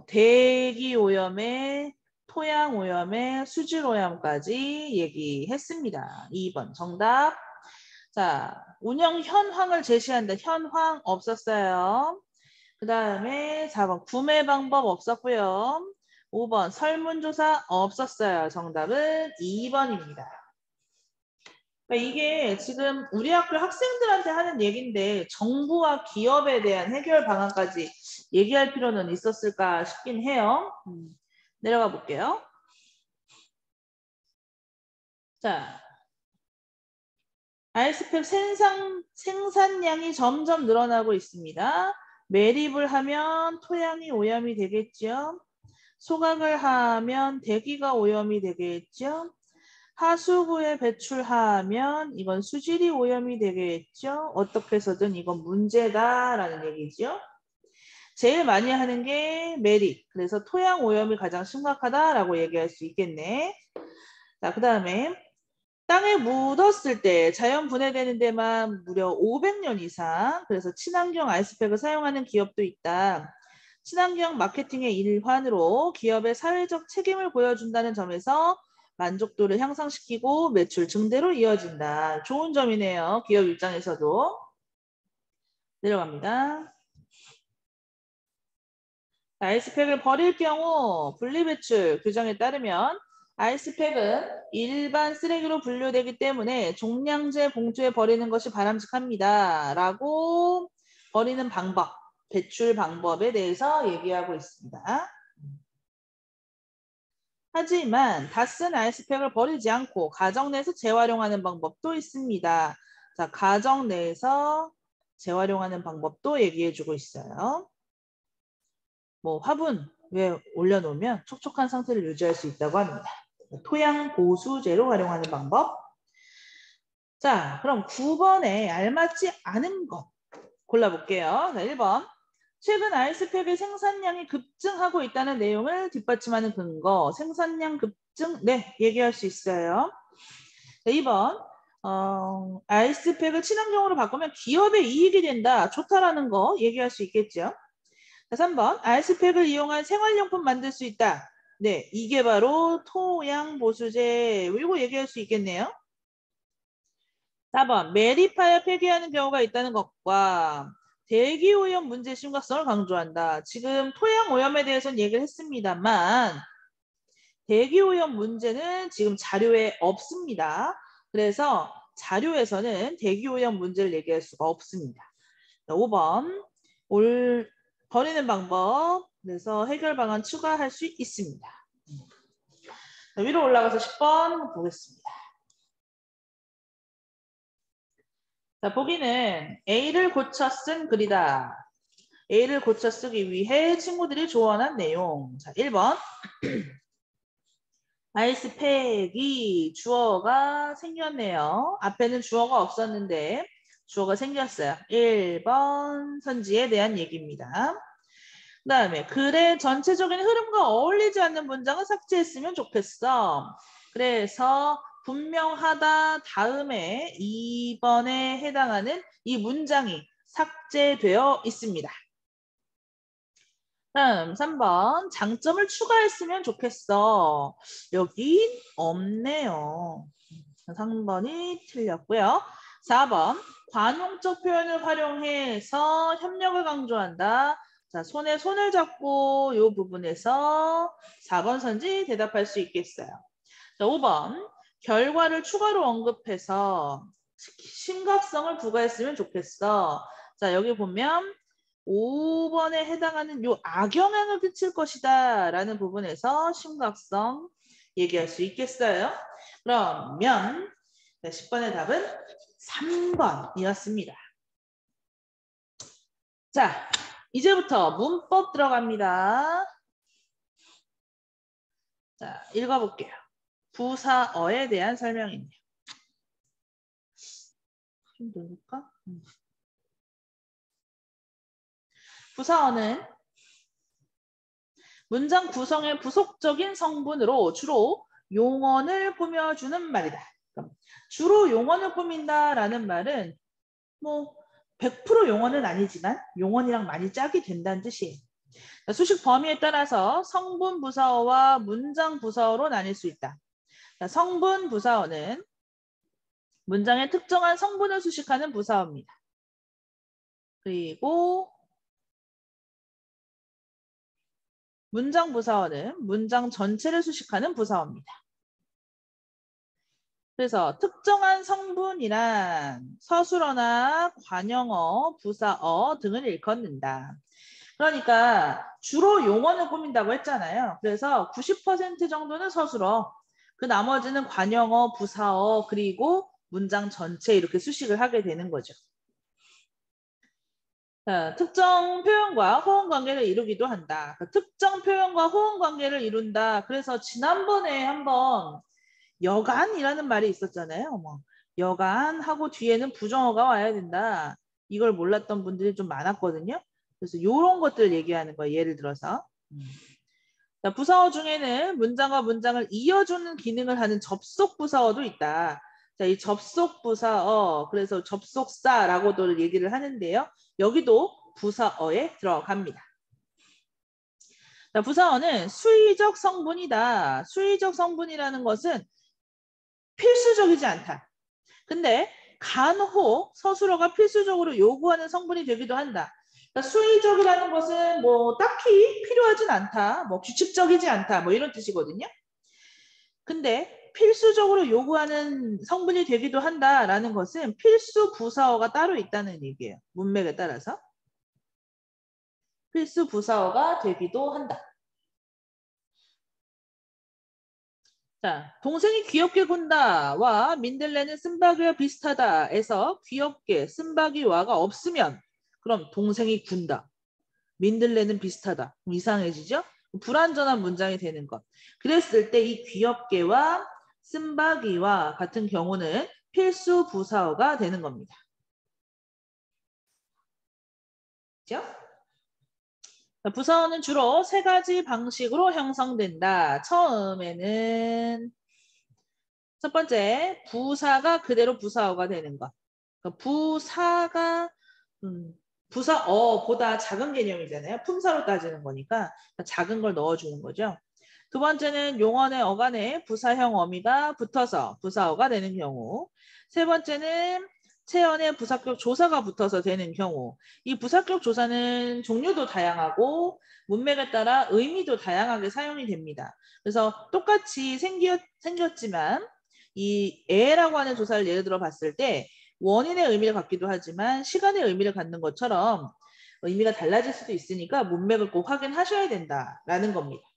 대기 오염에 토양 오염에 수질 오염까지 얘기했습니다. 2번 정답. 자, 운영 현황을 제시한다. 현황 없었어요. 그 다음에 4번 구매 방법 없었고요. 5번 설문조사 없었어요. 정답은 2번입니다. 그러니까 이게 지금 우리 학교 학생들한테 하는 얘기인데 정부와 기업에 대한 해결 방안까지 얘기할 필요는 있었을까 싶긴 해요. 내려가 볼게요. 자, 아이스팩 생산량이 점점 늘어나고 있습니다. 매립을 하면 토양이 오염이 되겠죠. 소각을 하면 대기가 오염이 되겠죠. 하수구에 배출하면 이건 수질이 오염이 되겠죠. 어떻게 해서든 이건 문제다라는 얘기죠. 제일 많이 하는 게 매립. 그래서 토양 오염이 가장 심각하다라고 얘기할 수 있겠네. 자, 그 다음에 땅에 묻었을 때 자연 분해되는 데만 무려 500년 이상. 그래서 친환경 아이스팩을 사용하는 기업도 있다. 친환경 마케팅의 일환으로 기업의 사회적 책임을 보여준다는 점에서 만족도를 향상시키고 매출 증대로 이어진다. 좋은 점이네요. 기업 입장에서도. 내려갑니다. 아이스팩을 버릴 경우 분리배출 규정에 따르면 아이스팩은 일반 쓰레기로 분류되기 때문에 종량제 봉투에 버리는 것이 바람직합니다. 라고 버리는 방법, 배출 방법에 대해서 얘기하고 있습니다. 하지만 다 쓴 아이스팩을 버리지 않고 가정 내에서 재활용하는 방법도 있습니다. 자, 가정 내에서 재활용하는 방법도 얘기해주고 있어요. 뭐 화분에 올려놓으면 촉촉한 상태를 유지할 수 있다고 합니다. 토양 보수제로 활용하는 방법. 자, 그럼 9번에 알맞지 않은 것 골라볼게요. 자, 1번. 최근 아이스팩의 생산량이 급증하고 있다는 내용을 뒷받침하는 근거. 생산량 급증? 네, 얘기할 수 있어요. 자, 2번. 아이스팩을 친환경으로 바꾸면 기업의 이익이 된다. 좋다라는 거 얘기할 수 있겠죠. 자, 3번. 아이스팩을 이용한 생활용품 만들 수 있다. 네, 이게 바로 토양 보수제. 이거 얘기할 수 있겠네요. 4번. 매립하여 폐기하는 경우가 있다는 것과 대기 오염 문제 심각성을 강조한다. 지금 토양 오염에 대해서는 얘기를 했습니다만 대기 오염 문제는 지금 자료에 없습니다. 그래서 자료에서는 대기 오염 문제를 얘기할 수가 없습니다. 5번. 버리는 방법. 그래서 해결 방안 추가할 수 있습니다. 자, 위로 올라가서 10번 보겠습니다. 자, 보기는 A를 고쳐 쓴 글이다. A를 고쳐 쓰기 위해 친구들이 조언한 내용. 자, 1번. 아이스팩이 주어가 생겼네요. 앞에는 주어가 없었는데 주어가 생겼어요. 1번 선지에 대한 얘기입니다. 그 다음에 글의 전체적인 흐름과 어울리지 않는 문장은 삭제했으면 좋겠어. 그래서 분명하다 다음에 2번에 해당하는 이 문장이 삭제되어 있습니다. 다음 3번 장점을 추가했으면 좋겠어. 여긴 없네요. 3번이 틀렸고요. 4번 관용적 표현을 활용해서 협력을 강조한다. 자, 손에 손을 잡고 이 부분에서 4번 선지 대답할 수 있겠어요. 자, 5번 결과를 추가로 언급해서 심각성을 부과했으면 좋겠어. 자, 여기 보면 5번에 해당하는 요 악영향을 끼칠 것이다 라는 부분에서 심각성 얘기할 수 있겠어요. 그러면 10번의 답은 3번이었습니다. 자, 이제부터 문법 들어갑니다. 자, 읽어볼게요. 부사어에 대한 설명이네요. 좀 누를까? 부사어는 문장 구성의 부속적인 성분으로 주로 용언을 꾸며주는 말이다. 주로 용언을 꾸민다라는 말은 뭐 100% 용언은 아니지만 용언이랑 많이 짝이 된다는 뜻이에요. 수식 범위에 따라서 성분 부사어와 문장 부사어로 나뉠 수 있다. 성분 부사어는 문장의 특정한 성분을 수식하는 부사어입니다. 그리고 문장 부사어는 문장 전체를 수식하는 부사어입니다. 그래서 특정한 성분이란 서술어나 관형어, 부사어 등을 일컫는다. 그러니까 주로 용언을 꾸민다고 했잖아요. 그래서 90% 정도는 서술어, 그 나머지는 관형어, 부사어, 그리고 문장 전체 이렇게 수식을 하게 되는 거죠. 자, 특정 표현과 호응 관계를 이루기도 한다. 특정 표현과 호응 관계를 이룬다. 그래서 지난번에 한번 여간이라는 말이 있었잖아요. 뭐 여간하고 뒤에는 부정어가 와야 된다. 이걸 몰랐던 분들이 좀 많았거든요. 그래서 이런 것들 얘기하는 거예요. 예를 들어서. 자, 부사어 중에는 문장과 문장을 이어주는 기능을 하는 접속 부사어도 있다. 자, 이 접속 부사어, 그래서 접속사라고도 얘기를 하는데요. 여기도 부사어에 들어갑니다. 자, 부사어는 수의적 성분이다. 수의적 성분이라는 것은 필수적이지 않다. 근데 간혹 서술어가 필수적으로 요구하는 성분이 되기도 한다. 그러니까 수의적이라는 것은 뭐 딱히 필요하진 않다. 뭐 규칙적이지 않다. 뭐 이런 뜻이거든요. 근데 필수적으로 요구하는 성분이 되기도 한다라는 것은 필수 부사어가 따로 있다는 얘기예요. 문맥에 따라서. 필수 부사어가 되기도 한다. 자, 동생이 귀엽게 군다와 민들레는 쓴바귀와 비슷하다에서 귀엽게 쓴바귀와가 없으면 그럼 동생이 군다. 민들레는 비슷하다. 이상해지죠? 불완전한 문장이 되는 것. 그랬을 때 이 귀엽게와 쓴바귀와 같은 경우는 필수 부사어가 되는 겁니다. 그렇죠? 부사어는 주로 세 가지 방식으로 형성된다. 처음에는 첫 번째, 부사가 그대로 부사어가 되는 것. 그러니까 부사가 부사어보다 작은 개념이잖아요. 품사로 따지는 거니까 작은 걸 넣어주는 거죠. 두 번째는 용언의 어간에 부사형 어미가 붙어서 부사어가 되는 경우. 세 번째는 체언의 부사격 조사가 붙어서 되는 경우. 이 부사격 조사는 종류도 다양하고 문맥에 따라 의미도 다양하게 사용이 됩니다. 그래서 똑같이 생겼지만 이 애라고 하는 조사를 예를 들어 봤을 때 원인의 의미를 갖기도 하지만 시간의 의미를 갖는 것처럼 의미가 달라질 수도 있으니까 문맥을 꼭 확인하셔야 된다라는 겁니다.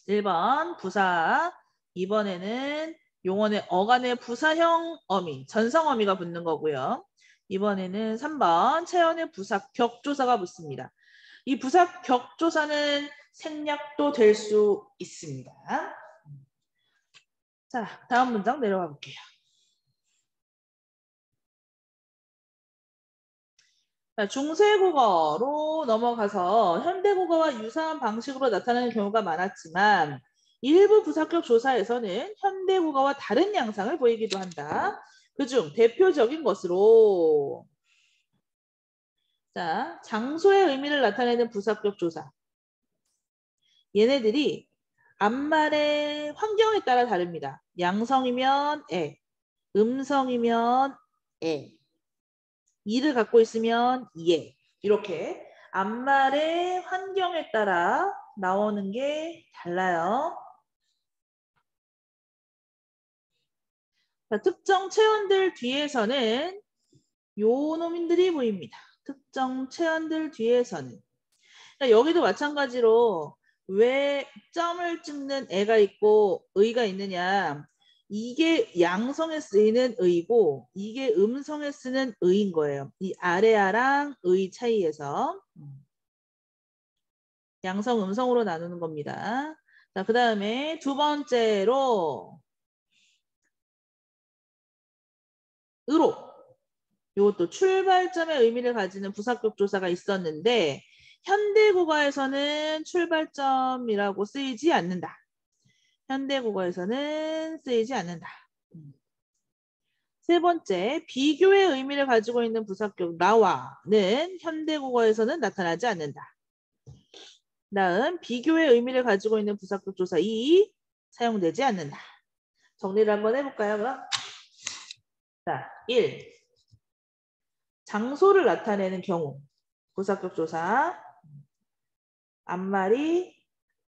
1번 부사, 2번에는 용언의 어간의 부사형 어미, 전성 어미가 붙는 거고요. 이번에는 3번 체언의 부사격 조사가 붙습니다. 이 부사격 조사는 생략도 될 수 있습니다. 자, 다음 문장 내려가 볼게요. 자, 중세국어로 넘어가서 현대국어와 유사한 방식으로 나타나는 경우가 많았지만 일부 부사격 조사에서는 현대국어와 다른 양상을 보이기도 한다. 그중 대표적인 것으로 자, 장소의 의미를 나타내는 부사격 조사. 얘네들이 앞말의 환경에 따라 다릅니다. 양성이면 에, 음성이면 에, 이를 갖고 있으면 예. 이렇게 앞말의 환경에 따라 나오는 게 달라요. 자, 특정 체온들 뒤에서는 요 놈들이 보입니다. 특정 체온들 뒤에서는. 자, 여기도 마찬가지로 왜 점을 찍는 애가 있고 의가 있느냐. 이게 양성에 쓰이는 의고 이게 음성에 쓰는 의인 거예요. 이 아래아랑 의 차이에서 양성, 음성으로 나누는 겁니다. 자, 그 다음에 두 번째로 의로. 이것도 출발점의 의미를 가지는 부사격 조사가 있었는데 현대국어에서는 출발점이라고 쓰이지 않는다. 현대국어에서는 쓰이지 않는다. 세 번째, 비교의 의미를 가지고 있는 부사격 라와는 현대국어에서는 나타나지 않는다. 다음, 비교의 의미를 가지고 있는 부사격 조사 2 사용되지 않는다. 정리를 한번 해볼까요, 그럼? 자, 1. 장소를 나타내는 경우. 부사격 조사. 앞말이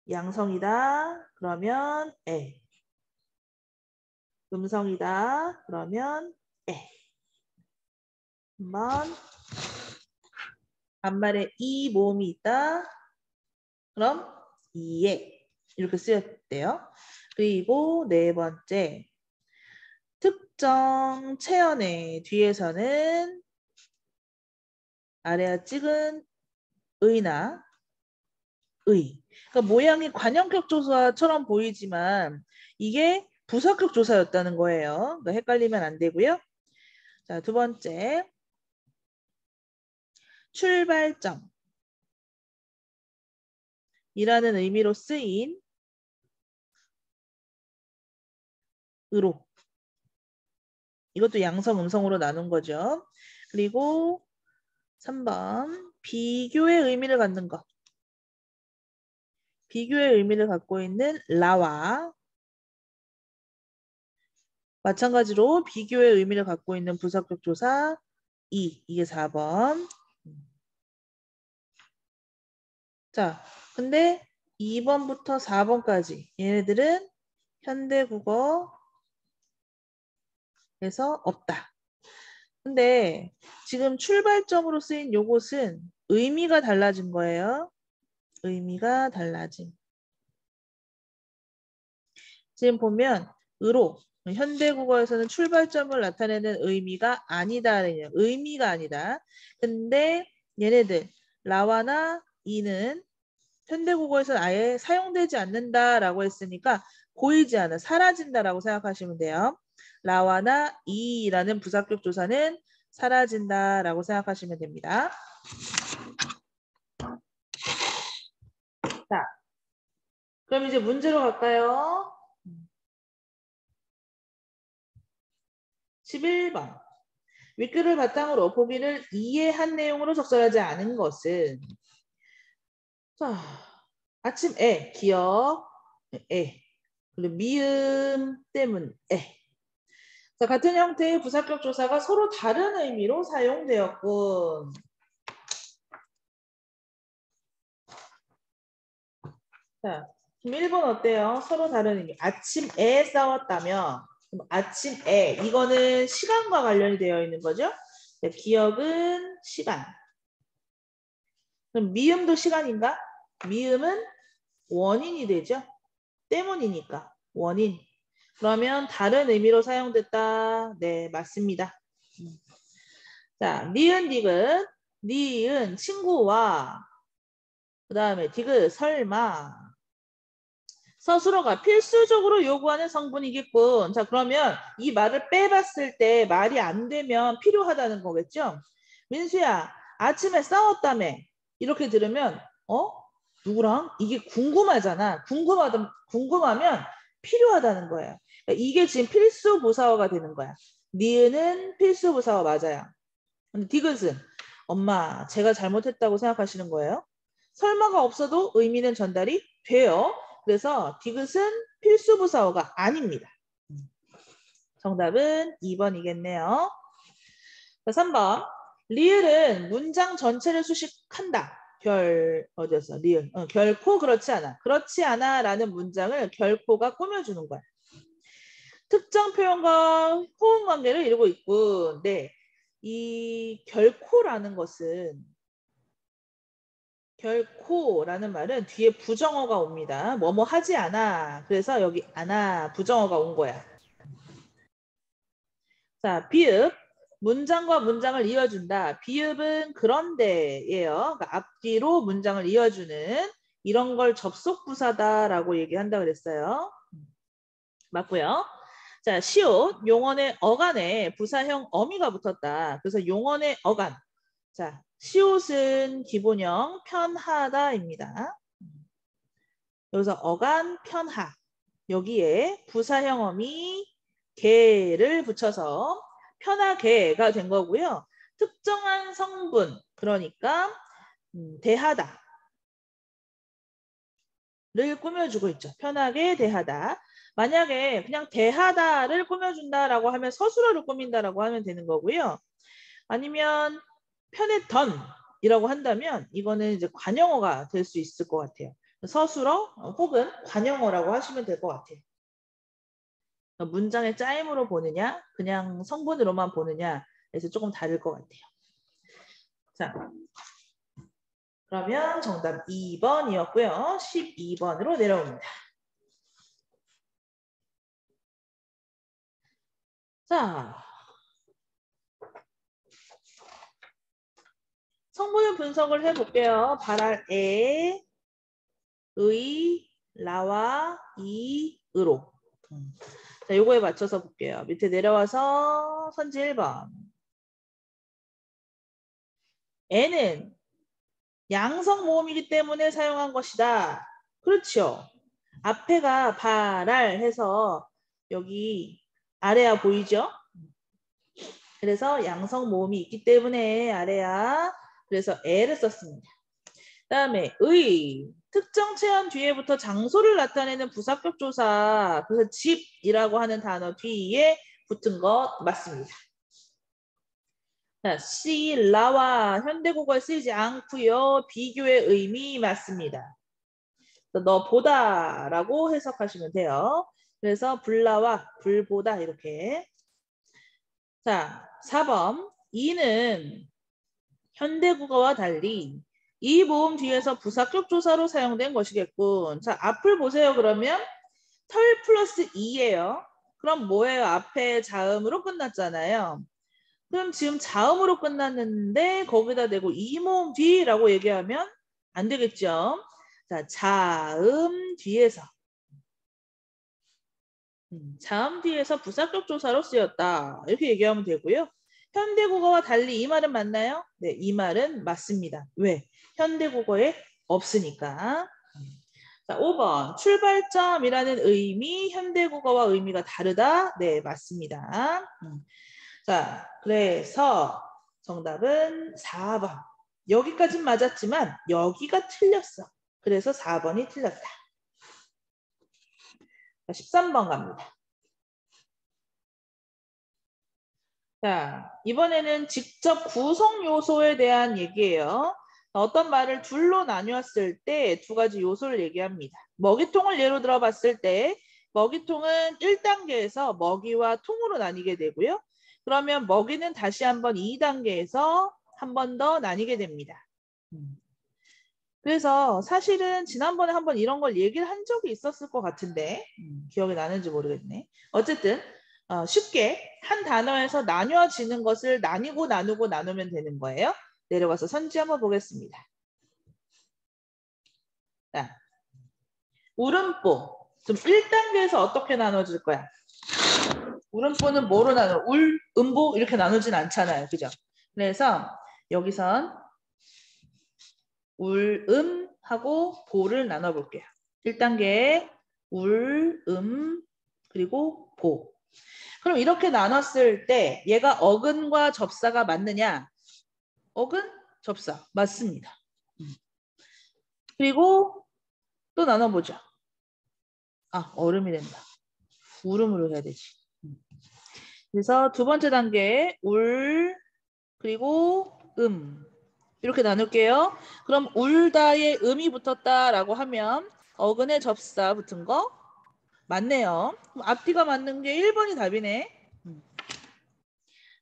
양성이다. 그러면 에. 음성이다. 그러면 에. 한번 앞말에 이 모음이 있다. 그럼 이에 이렇게 쓰였대요. 그리고 네 번째, 특정 체언의 뒤에서는 아래와 찍은 의나 의. 그러니까 모양이 관형격 조사처럼 보이지만 이게 부사격 조사였다는 거예요. 그러니까 헷갈리면 안 되고요. 자, 두 번째, 출발점 이라는 의미로 쓰인 으로. 이것도 양성, 음성으로 나눈 거죠. 그리고 3번, 비교의 의미를 갖는 것. 비교의 의미를 갖고 있는 라와 마찬가지로 비교의 의미를 갖고 있는 부사격 조사 2. 이게 4번. 자, 근데 2번부터 4번까지 얘네들은 현대국어에서 없다. 근데 지금 출발점으로 쓰인 요것은 의미가 달라진 거예요. 의미가 달라짐. 지금 보면 으로 현대국어에서는 출발점을 나타내는 의미가 아니다. 의미가 아니다. 근데 얘네들 라와나 이는 현대국어에서는 아예 사용되지 않는다라고 했으니까 보이지 않아 사라진다라고 생각하시면 돼요. 라와나 이라는 부사격 조사는 사라진다라고 생각하시면 됩니다. 자, 그럼 이제 문제로 갈까요? 11번. 윗글을 바탕으로 보기를 이해한 내용으로 적절하지 않은 것은 자, 아침에 기억 에 그리고 미음 때문 에. 자, 같은 형태의 부사격 조사가 서로 다른 의미로 사용되었군. 자, 그럼 1번 어때요? 서로 다른 의미. 아침에 싸웠다며. 그럼 아침에 이거는 시간과 관련이 되어 있는 거죠? 자, 기억은 시간. 그럼 미음도 시간인가? 미음은 원인이 되죠. 때문이니까 원인. 그러면 다른 의미로 사용됐다. 네, 맞습니다. 자, 니은 디귿. 니은 친구와 그 다음에 디귿 설마 스스로가 필수적으로 요구하는 성분이겠군. 자, 그러면 이 말을 빼봤을 때 말이 안 되면 필요하다는 거겠죠? 민수야, 아침에 싸웠다며. 이렇게 들으면 누구랑? 이게 궁금하잖아. 궁금하면 필요하다는 거예요. 그러니까 이게 지금 필수 부사어가 되는 거야. 니은은 필수 부사어 맞아요. 근데 디귿은 엄마, 제가 잘못했다고 생각하시는 거예요? 설마가 없어도 의미는 전달이 돼요. 그래서 디귿은 필수 부사어가 아닙니다. 정답은 2번이겠네요. 3번. 리을은 문장 전체를 수식한다. 어디였어? 리을. 결코 그렇지 않아. 그렇지 않아 라는 문장을 결코가 꾸며주는 거야. 특정 표현과 호응 관계를 이루고 있고, 네. 이 결코라는 것은 결코라는 말은 뒤에 부정어가 옵니다. 뭐뭐 하지 않아. 그래서 여기 않아 부정어가 온 거야. 자, 비읍. 문장과 문장을 이어준다. 비읍은 그런데예요. 그러니까 앞뒤로 문장을 이어주는 이런 걸 접속부사다라고 얘기한다 그랬어요. 맞고요. 자, 시옷. 용언의 어간에 부사형 어미가 붙었다. 그래서 용언의 어간. 자, 시옷은 기본형 편하다입니다. 여기서 어간 편하. 여기에 부사형 어미 개를 붙여서 편하게가 된 거고요. 특정한 성분, 그러니까 대하다. 를 꾸며주고 있죠. 편하게 대하다. 만약에 그냥 대하다를 꾸며준다라고 하면 서술어를 꾸민다라고 하면 되는 거고요. 아니면 편했던이라고 한다면 이거는 이제 관용어가 될 수 있을 것 같아요. 서술어 혹은 관용어라고 하시면 될 것 같아요. 문장의 짜임으로 보느냐, 그냥 성분으로만 보느냐 에서 조금 다를 것 같아요. 자, 그러면 정답 2번이었고요. 12번으로 내려옵니다. 자, 성분을 분석을 해볼게요. 발알에, 의, 라와, 이, 으로. 자, 요거에 맞춰서 볼게요. 밑에 내려와서 선지 1번. 에는 양성 모음이기 때문에 사용한 것이다. 그렇죠. 앞에가 발알 해서 여기 아래야 보이죠? 그래서 양성 모음이 있기 때문에 아래야. 그래서 에를 썼습니다. 그다음에 의. 특정 체험 뒤에부터 장소를 나타내는 부사격 조사. 그래서 집이라고 하는 단어 뒤에 붙은 것 맞습니다. 자, 시, 라와 현대국어에 쓰이지 않고요. 비교의 의미 맞습니다. 너 보다라고 해석하시면 돼요. 그래서 불나와 불보다 이렇게. 자, 4번. 이는 현대국어와 달리 이 모음 뒤에서 부사격 조사로 사용된 것이겠군. 자, 앞을 보세요. 그러면 털 플러스 이예요. 그럼 뭐예요? 앞에 자음으로 끝났잖아요. 그럼 지금 자음으로 끝났는데 거기다 대고 이 모음 뒤라고 얘기하면 안 되겠죠. 자, 자음 뒤에서. 자음 뒤에서 부사격 조사로 쓰였다. 이렇게 얘기하면 되고요. 현대국어와 달리 이 말은 맞나요? 네, 이 말은 맞습니다. 왜? 현대국어에 없으니까. 자, 5번. 출발점이라는 의미, 현대국어와 의미가 다르다. 네, 맞습니다. 자, 그래서 정답은 4번. 여기까진 맞았지만 여기가 틀렸어. 그래서 4번이 틀렸다. 자, 13번 갑니다. 자, 이번에는 직접 구성 요소에 대한 얘기예요. 어떤 말을 둘로 나누었을 때 두 가지 요소를 얘기합니다. 먹이통을 예로 들어 봤을 때 먹이통은 1단계에서 먹이와 통으로 나뉘게 되고요. 그러면 먹이는 다시 한번 2단계에서 한 번 더 나뉘게 됩니다. 그래서 사실은 지난번에 한번 이런 걸 얘기를 한 적이 있었을 것 같은데 기억이 나는지 모르겠네. 어쨌든 쉽게 한 단어에서 나뉘어지는 것을 나뉘고 나누고 나누면 되는 거예요. 내려가서 선지 한번 보겠습니다. 자, 울음보. 좀 1단계에서 어떻게 나눠질 거야? 울음보는 뭐로 나눠? 울, 음보 이렇게 나누진 않잖아요. 그죠? 그래서 여기선 울, 하고 보를 나눠볼게요. 1단계 울, 그리고 보. 그럼 이렇게 나눴을 때 얘가 어근과 접사가 맞느냐? 어근, 접사. 맞습니다. 그리고 또 나눠보죠. 아, 얼음이 된다. 울음으로 해야 되지. 그래서 두 번째 단계 울, 그리고 이렇게 나눌게요. 그럼 울다에 음이 붙었다라고 하면 어근에 접사 붙은 거 맞네요. 그럼 앞뒤가 맞는 게 1번이 답이네.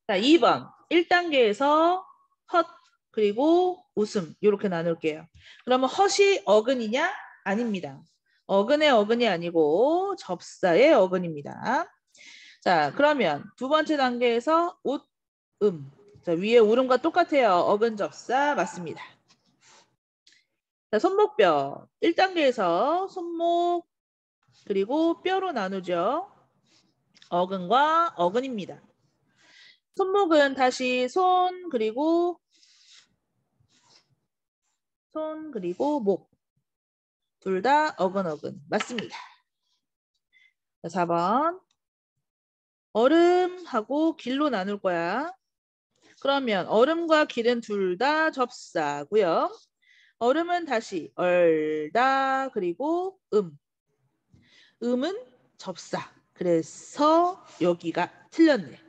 자, 2번. 1단계에서 헛 그리고 웃음 이렇게 나눌게요. 그러면 헛이 어근이냐? 아닙니다. 어근의 어근이 아니고 접사의 어근입니다. 자, 그러면 두 번째 단계에서 웃, 자, 위에 울음과 똑같아요. 어근 접사 맞습니다. 자, 손목뼈. 1단계에서 손목 그리고 뼈로 나누죠. 어근과 어근입니다. 손목은 다시 손 그리고 손 그리고 목. 둘 다 어근어근. 맞습니다. 4번. 얼음하고 길로 나눌 거야. 그러면 얼음과 길은 둘 다 접사고요. 얼음은 다시 얼다 그리고 음은 접사. 그래서 여기가 틀렸네.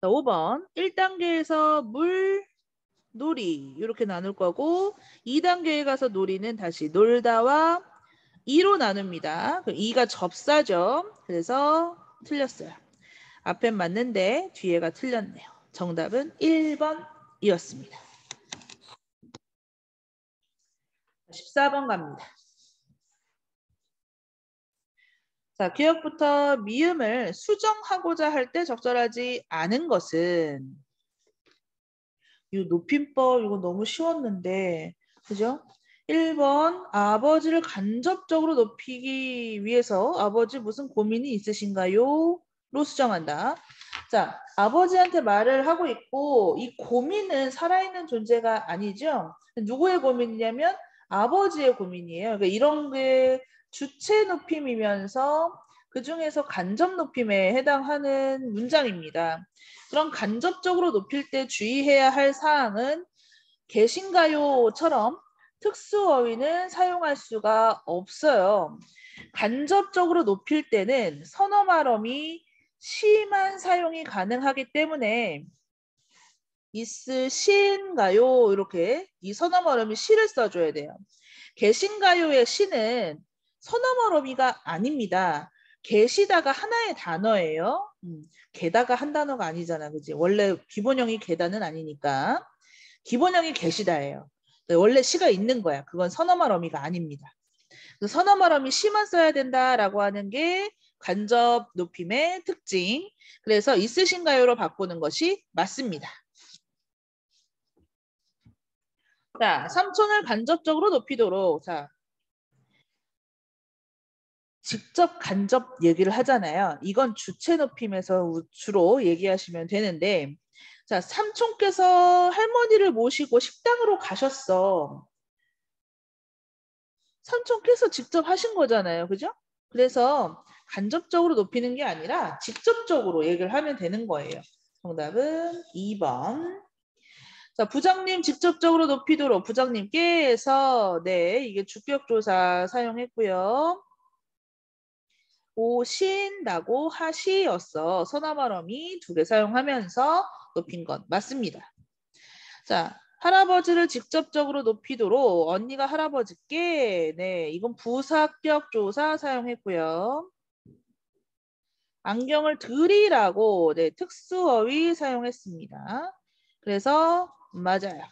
5번 1단계에서 물, 놀이 이렇게 나눌 거고 2단계에 가서 놀이는 다시 놀다와 이로 나눕니다. 2가 접사죠. 그래서 틀렸어요. 앞엔 맞는데 뒤에가 틀렸네요. 정답은 1번이었습니다. 14번 갑니다. 자, 기억부터 미음을 수정하고자 할 때 적절하지 않은 것은 이 높임법 이거 너무 쉬웠는데 그죠? 1번 아버지를 간접적으로 높이기 위해서 아버지 무슨 고민이 있으신가요? 로 수정한다. 자, 아버지한테 말을 하고 있고 이 고민은 살아있는 존재가 아니죠. 누구의 고민이냐면 아버지의 고민이에요. 그러니까 이런 게 주체 높임이면서 그중에서 간접 높임에 해당하는 문장입니다. 그럼 간접적으로 높일 때 주의해야 할 사항은 계신가요처럼 특수어휘는 사용할 수가 없어요. 간접적으로 높일 때는 선어말음이 시만 사용이 가능하기 때문에 있으신가요? 이렇게 이 선어말음이 시를 써줘야 돼요. 계신가요의 시는 선어말음이가 아닙니다. 계시다가 하나의 단어예요. 게다가 한 단어가 아니잖아. 그지? 원래 기본형이 게다는 아니니까. 기본형이 계시다예요. 원래 시가 있는 거야. 그건 선어말 어미가 아닙니다. 선어말 어미 시만 써야 된다라고 하는 게 간접 높임의 특징. 그래서 있으신가요로 바꾸는 것이 맞습니다. 자, 삼촌을 간접적으로 높이도록. 자, 직접 간접 얘기를 하잖아요. 이건 주체 높임에서 주로 얘기하시면 되는데 자, 삼촌께서 할머니를 모시고 식당으로 가셨어. 삼촌께서 직접 하신 거잖아요. 그죠? 그래서 간접적으로 높이는 게 아니라 직접적으로 얘기를 하면 되는 거예요. 정답은 2번. 자, 부장님 직접적으로 높이도록 부장님께서 네, 이게 주격조사 사용했고요. 오신다고 하시였어. 서나발음이 두 개 사용하면서 높인 것 맞습니다. 자, 할아버지를 직접적으로 높이도록 언니가 할아버지께 네, 이건 부사격 조사 사용했고요. 안경을 드리라고 네, 특수어휘 사용했습니다. 그래서 맞아요.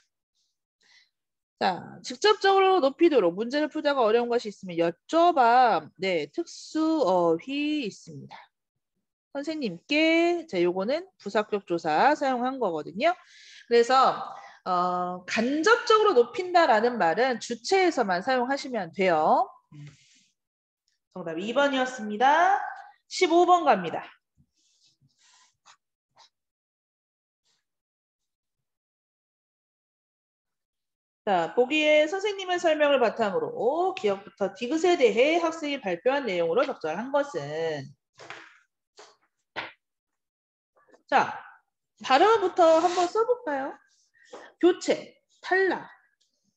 자, 직접적으로 높이도록 문제를 풀다가 어려운 것이 있으면 여쭤봐. 네, 특수어휘 있습니다. 선생님께 자, 요거는 부사격 조사 사용한 거거든요. 그래서 간접적으로 높인다라는 말은 주체에서만 사용하시면 돼요. 정답 2번이었습니다. 15번 갑니다. 자, 보기에 선생님의 설명을 바탕으로 기억부터 디귿에 대해 학생이 발표한 내용으로 적절한 것은 자, 발음부터 한번 써볼까요? 교체, 탈락,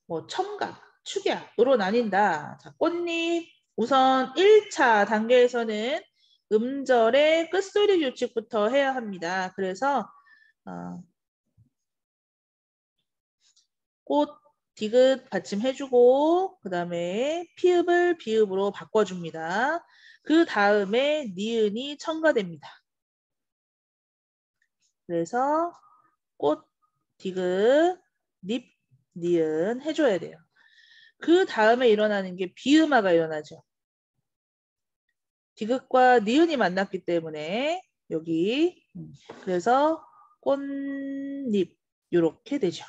뭐 첨가, 축약으로 나뉜다. 자, 꽃잎 우선 1차 단계에서는 음절의 끝소리 규칙부터 해야 합니다. 그래서 꽃, 디귿 받침해주고 그 다음에 피읍을 비읍으로 바꿔줍니다. 그 다음에 니은이 첨가됩니다. 그래서 꽃, 디귿, 닙, 니은 해줘야 돼요. 그 다음에 일어나는 게 비음화가 일어나죠. 디귿과 니은이 만났기 때문에 여기 그래서 꽃잎 이렇게 되죠.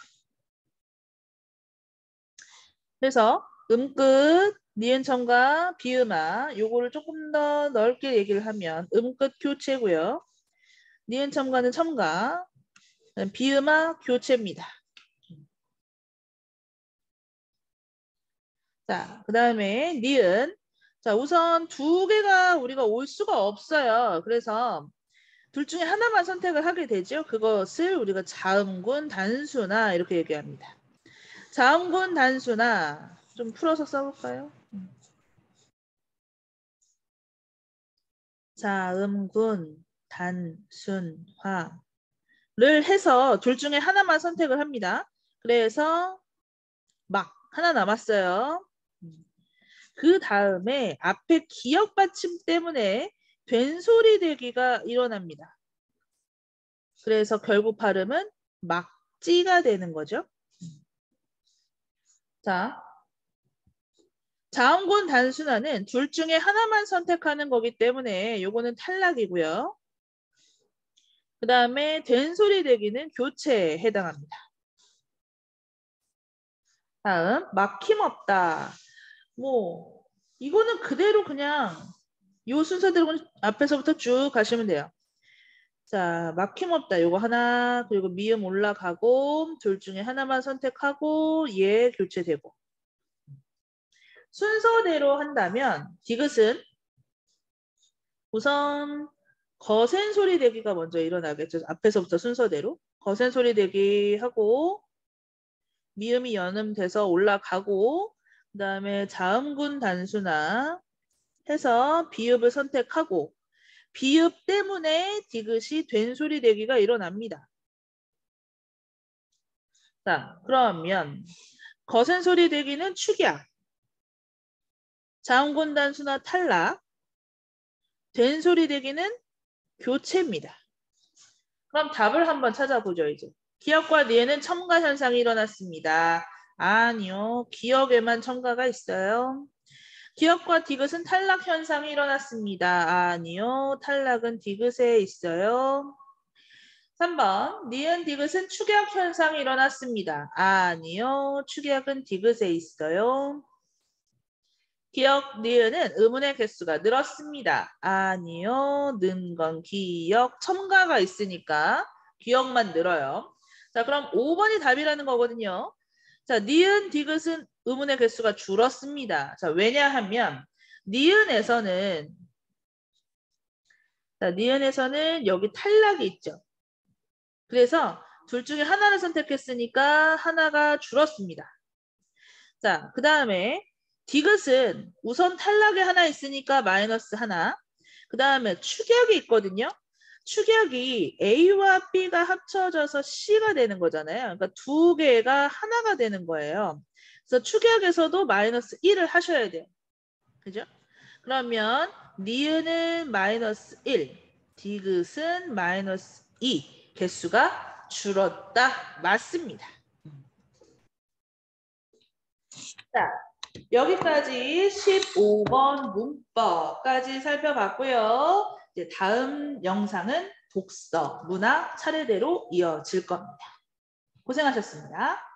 그래서 음끝, 니은첨가, 비음화 요거를 조금 더 넓게 얘기를 하면 음끝 교체고요. 니은첨가는 첨가, 비음화 교체입니다. 자, 그 다음에 니은. 자, 우선 두 개가 우리가 올 수가 없어요. 그래서 둘 중에 하나만 선택을 하게 되죠. 그것을 우리가 자음군 단수나 이렇게 얘기합니다. 자음군 단수나 좀 풀어서 써볼까요? 자음군 단순화를 해서 둘 중에 하나만 선택을 합니다. 그래서 막 하나 남았어요. 그 다음에 앞에 기역 받침 때문에 된소리 되기가 일어납니다. 그래서 결국 발음은 막지가 되는 거죠. 자, 자음군 단순화는 둘 중에 하나만 선택하는 거기 때문에 요거는 탈락이고요. 그 다음에 된소리 되기는 교체에 해당합니다. 다음 막힘없다. 뭐 이거는 그대로 그냥 요 순서대로 앞에서부터 쭉 가시면 돼요. 자, 막힘없다. 요거 하나, 그리고 미음 올라가고 둘 중에 하나만 선택하고 얘 교체되고. 순서대로 한다면 디귿은 우선 거센 소리 대기가 먼저 일어나겠죠. 앞에서부터 순서대로. 거센 소리 대기 하고 미음이 연음돼서 올라가고 그 다음에 자음군 단수나 해서 비읍을 선택하고 비읍 때문에 디귿이 된 소리 대기가 일어납니다. 자, 그러면 거센 소리 대기는 축약, 자음군 단수나 탈락, 된 소리 대기는 교체입니다. 그럼 답을 한번 찾아보죠, 이제. 기역과 니에는 첨가 현상이 일어났습니다. 아니요, 기역에만 첨가가 있어요. 기역과 디귿은 탈락 현상이 일어났습니다. 아니요, 탈락은 디귿에 있어요. 3번, 니은 디귿은 축약 현상이 일어났습니다. 아니요, 축약은 디귿에 있어요. 기역, 니은은 의문의 개수가 늘었습니다. 아니요, 는 건 기역, 첨가가 있으니까 기역만 늘어요. 자, 그럼 5번이 답이라는 거거든요. 자, 니은, 디귿은 의문의 개수가 줄었습니다. 자, 왜냐하면 니은에서는 여기 탈락이 있죠. 그래서 둘 중에 하나를 선택했으니까 하나가 줄었습니다. 자, 그 다음에 디귿은 우선 탈락이 하나 있으니까 마이너스 하나. 그 다음에 축약이 있거든요. 축약이 A와 B가 합쳐져서 C가 되는 거잖아요. 그러니까 두 개가 하나가 되는 거예요. 그래서 축약에서도 마이너스 1을 하셔야 돼요. 그죠? 그러면 니은은 마이너스 1, 디귿은 마이너스 2. 개수가 줄었다. 맞습니다. 자, 여기까지 15번 문법까지 살펴봤고요. 이제 다음 영상은 독서, 문학 차례대로 이어질 겁니다. 고생하셨습니다.